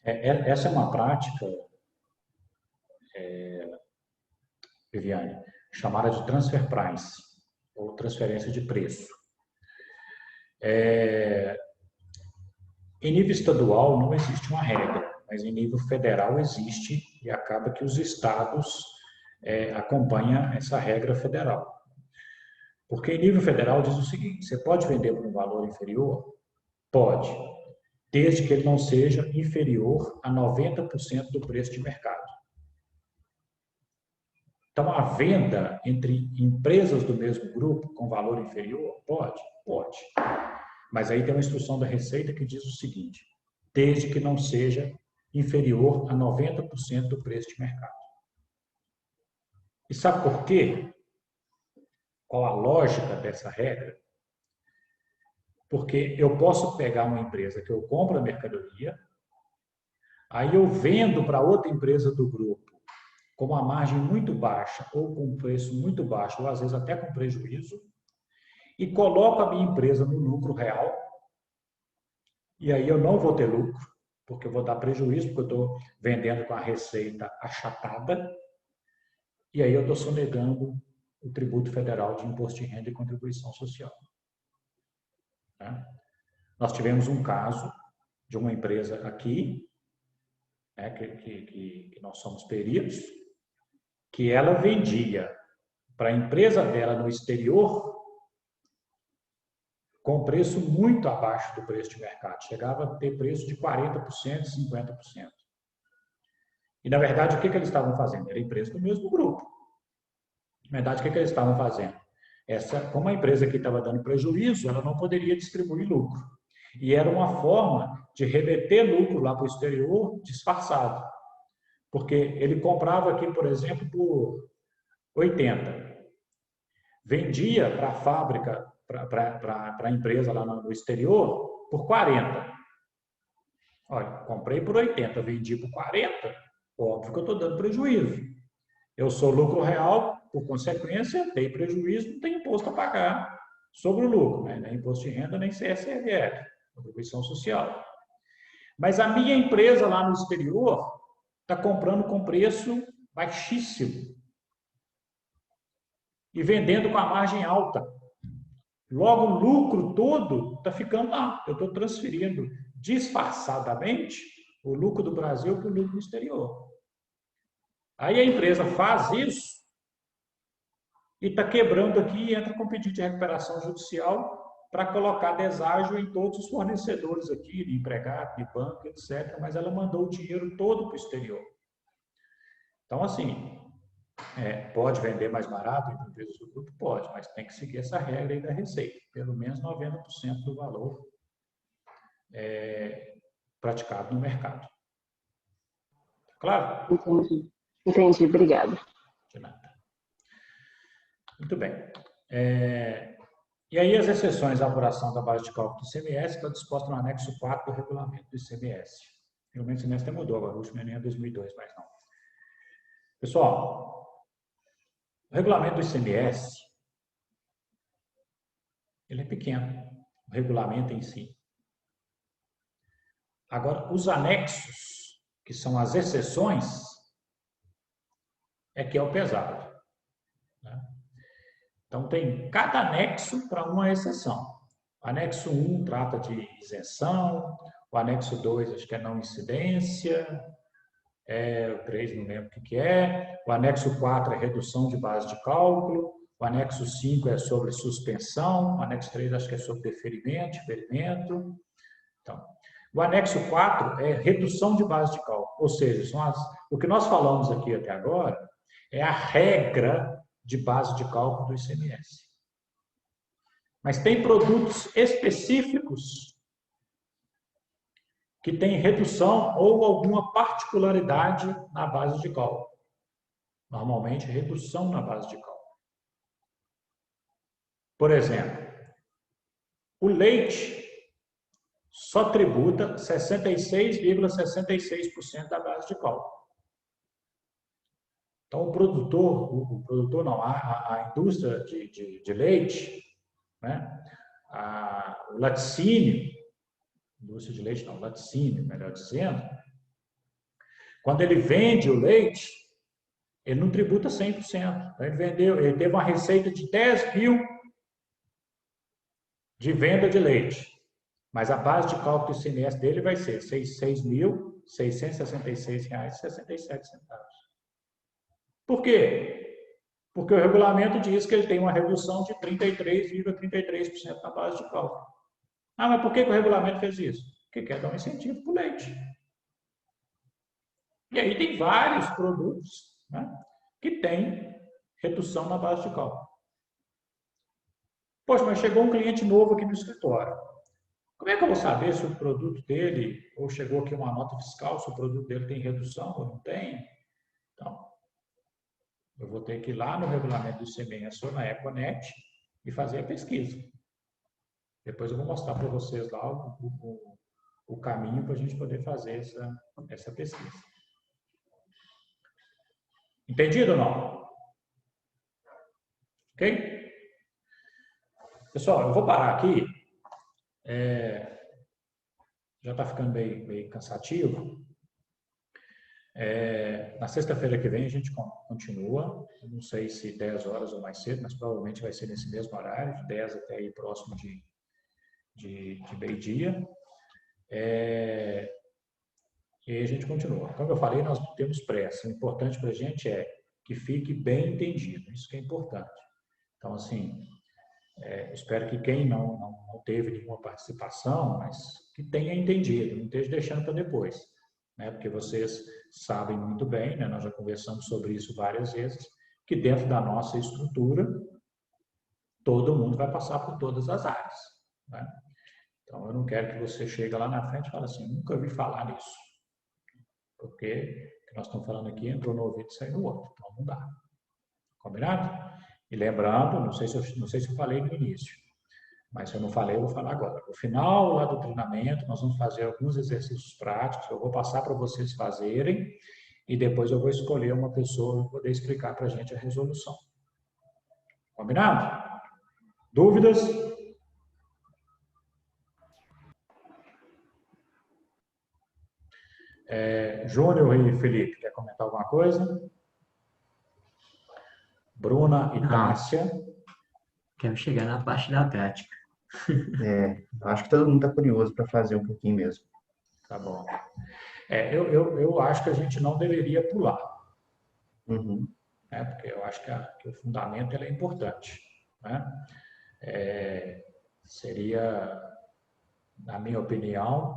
Essa é uma prática, Viviane, chamada de transfer price, ou transferência de preço. Em nível estadual não existe uma regra, mas em nível federal existe e acaba que os estados acompanham essa regra federal. Porque em nível federal diz o seguinte, você pode vender por um valor inferior? Pode, desde que ele não seja inferior a 90% do preço de mercado. Então, a venda entre empresas do mesmo grupo com valor inferior? Pode, pode. Mas aí tem uma instrução da Receita que diz o seguinte, desde que não seja inferior a 90% do preço de mercado. E sabe por quê? Qual a lógica dessa regra? Porque eu posso pegar uma empresa que eu compro a mercadoria, aí eu vendo para outra empresa do grupo com uma margem muito baixa ou com um preço muito baixo, ou às vezes até com prejuízo, e coloco a minha empresa no lucro real, e aí eu não vou ter lucro, porque eu vou dar prejuízo, porque eu estou vendendo com a receita achatada, e aí eu estou sonegando o tributo federal de imposto de renda e contribuição social. Tá? Nós tivemos um caso de uma empresa aqui, né, que nós somos peritos, que ela vendia para a empresa dela no exterior com preço muito abaixo do preço de mercado. Chegava a ter preço de 40%, 50%. E, na verdade, o que eles estavam fazendo? Era empresa do mesmo grupo. Na verdade, o que eles estavam fazendo? Como a empresa aqui estava dando prejuízo, ela não poderia distribuir lucro. E era uma forma de reverter lucro lá para o exterior disfarçado. Porque ele comprava aqui, por exemplo, por 80. Vendia para a fábrica, para a empresa lá no exterior, por 40. Olha, comprei por 80, vendi por 40, óbvio que eu estou dando prejuízo. Eu sou lucro real, por consequência, dei prejuízo, não tem imposto a pagar sobre o lucro, né? Nem imposto de renda, nem CSLL, contribuição social. Mas a minha empresa lá no exterior está comprando com preço baixíssimo e vendendo com a margem alta. Logo, o lucro todo está ficando lá. Eu estou transferindo disfarçadamente o lucro do Brasil para o lucro do exterior. Aí a empresa faz isso e está quebrando aqui e entra com pedido de recuperação judicial para colocar deságio em todos os fornecedores aqui, de empregado, de banco, etc. Mas ela mandou o dinheiro todo para o exterior. Então, assim, pode vender mais barato entre empresas do grupo? Pode, mas tem que seguir essa regra aí da receita. Pelo menos 90% do valor praticado no mercado. Claro? Entendi. Entendi, obrigada. De nada. Muito bem. E aí as exceções à apuração da base de cálculo do ICMS está disposta no anexo 4 do regulamento do ICMS. O regulamento do ICMS até mudou, agora o último nem é 2002, mas não. Pessoal, o regulamento do ICMS, ele é pequeno, o regulamento em si. Agora, os anexos, que são as exceções, que é o pesado. Né? Então, tem cada anexo para uma exceção. O anexo 1 trata de isenção, o anexo 2 acho que é não incidência, o 3 não lembro o que é, o anexo 4 é redução de base de cálculo, o anexo 5 é sobre suspensão, o anexo 3 acho que é sobre deferimento, diferimento. Então, o anexo 4 é redução de base de cálculo, ou seja, o que nós falamos aqui até agora é a regra de base de cálculo do ICMS. Mas tem produtos específicos que têm redução ou alguma particularidade na base de cálculo. Normalmente, redução na base de cálculo. Por exemplo, o leite só tributa 66,66% da base de cálculo. Então, o produtor não, a indústria de leite, né? O laticínio, indústria de leite não, laticínio, melhor dizendo, quando ele vende o leite, ele não tributa 100%. Ele teve uma receita de 10 mil de venda de leite, mas a base de cálculo do ICMS dele vai ser R$ 6.666,67. Por quê? Porque o regulamento diz que ele tem uma redução de 33,33% na base de cálculo. Ah, mas por que o regulamento fez isso? Porque quer dar um incentivo para o leite. E aí tem vários produtos, né, que têm redução na base de cálculo. Poxa, mas chegou um cliente novo aqui no escritório. Como é que eu vou saber se o produto dele, ou chegou aqui uma nota fiscal, se o produto dele tem redução ou não tem? Então, eu vou ter que ir lá no regulamento do ICMS ou na Econet e fazer a pesquisa. Depois eu vou mostrar para vocês lá o caminho para a gente poder fazer essa pesquisa. Entendido ou não? Ok? Pessoal, eu vou parar aqui. Já está ficando meio cansativo. Na sexta-feira que vem a gente continua. Eu não sei se 10 horas ou mais cedo, mas provavelmente vai ser nesse mesmo horário, de 10 até aí próximo de meio-dia. E aí a gente continua. Como eu falei, nós não temos pressa. O importante para a gente é que fique bem entendido. Isso que é importante. Então, assim, espero que quem não teve nenhuma participação, mas que tenha entendido, não esteja deixando para depois. Né? Porque vocês sabem muito bem, né? Nós já conversamos sobre isso várias vezes, que dentro da nossa estrutura, todo mundo vai passar por todas as áreas. Né? Então, eu não quero que você chegue lá na frente e fale assim, nunca ouvi falar nisso. Porque o que nós estamos falando aqui entrou no ouvido e saiu no outro. Então, não dá. Combinado? E lembrando, não sei se eu falei no início, Mas se eu não falei, eu vou falar agora. No final lá do treinamento, nós vamos fazer alguns exercícios práticos, eu vou passar para vocês fazerem, e depois eu vou escolher uma pessoa para poder explicar para a gente a resolução. Combinado? Dúvidas? Júnior e Felipe, quer comentar alguma coisa? Bruna e Tássia? Quero chegar na parte da prática. Acho que todo mundo está curioso para fazer um pouquinho mesmo. Tá bom. Eu acho que a gente não deveria pular, Uhum. né? Porque eu acho que o fundamento ele é importante, né? Seria, na minha opinião,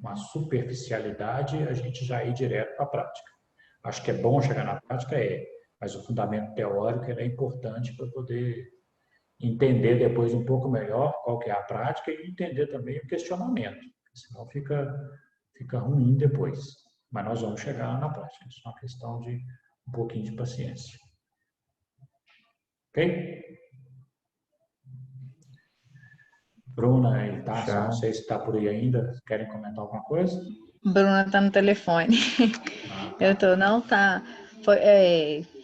uma superficialidade a gente já ir direto para a prática. Acho que é bom chegar na prática, mas o fundamento teórico ele é importante para poder entender depois um pouco melhor qual que é a prática e entender também o questionamento, senão fica ruim depois. Mas nós vamos chegar na prática, isso é uma questão de um pouquinho de paciência. Ok? Bruna e Tássia, não sei se está por aí ainda, querem comentar alguma coisa? Bruna tá no telefone. Eu tô, não tá. Foi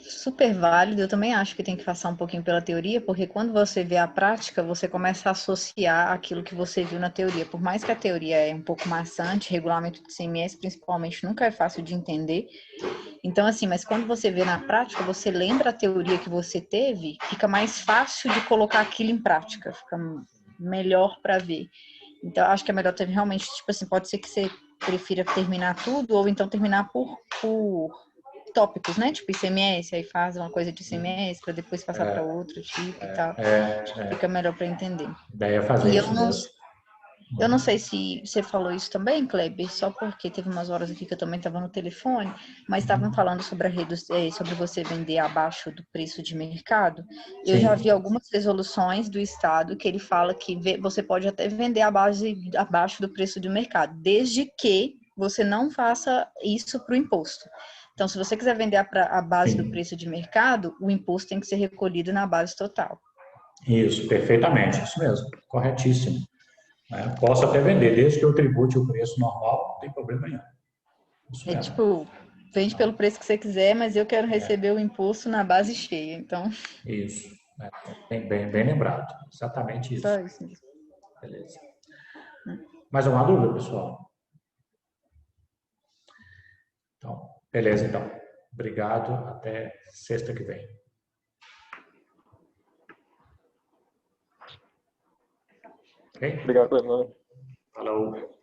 super válido. Eu também acho que tem que passar um pouquinho pela teoria, porque quando você vê a prática, você começa a associar aquilo que você viu na teoria. Por mais que a teoria é um pouco maçante, regulamento de CMS, principalmente, nunca é fácil de entender. Então, assim, mas quando você vê na prática, você lembra a teoria que você teve, fica mais fácil de colocar aquilo em prática, fica melhor para ver. Então, acho que é melhor ter realmente, tipo assim, pode ser que você prefira terminar tudo, ou então terminar por tópicos, né? Tipo ICMS, aí faz uma coisa de ICMS para depois passar para outro tipo e tal. Acho que fica melhor para entender. Daí é fazer E isso mesmo. eu não sei se você falou isso também, Kleber, só porque teve umas horas aqui que eu também estava no telefone, mas estavam falando sobre sobre você vender abaixo do preço de mercado. Eu já vi algumas resoluções do Estado que ele fala que você pode até vender abaixo do preço de mercado, desde que você não faça isso para o imposto. Então, se você quiser vender a base do preço de mercado, o imposto tem que ser recolhido na base total. Isso, perfeitamente, isso mesmo, corretíssimo. Posso até vender, desde que eu tribute o preço normal, não tem problema nenhum. Isso mesmo. Tipo, vende pelo preço que você quiser, mas eu quero receber o imposto na base cheia, então... Isso, bem lembrado, exatamente isso. Só isso mesmo. Beleza. Mais uma dúvida, pessoal? Então, beleza, então. Obrigado, até sexta que vem. Ok? Obrigado, Fernando. Falou.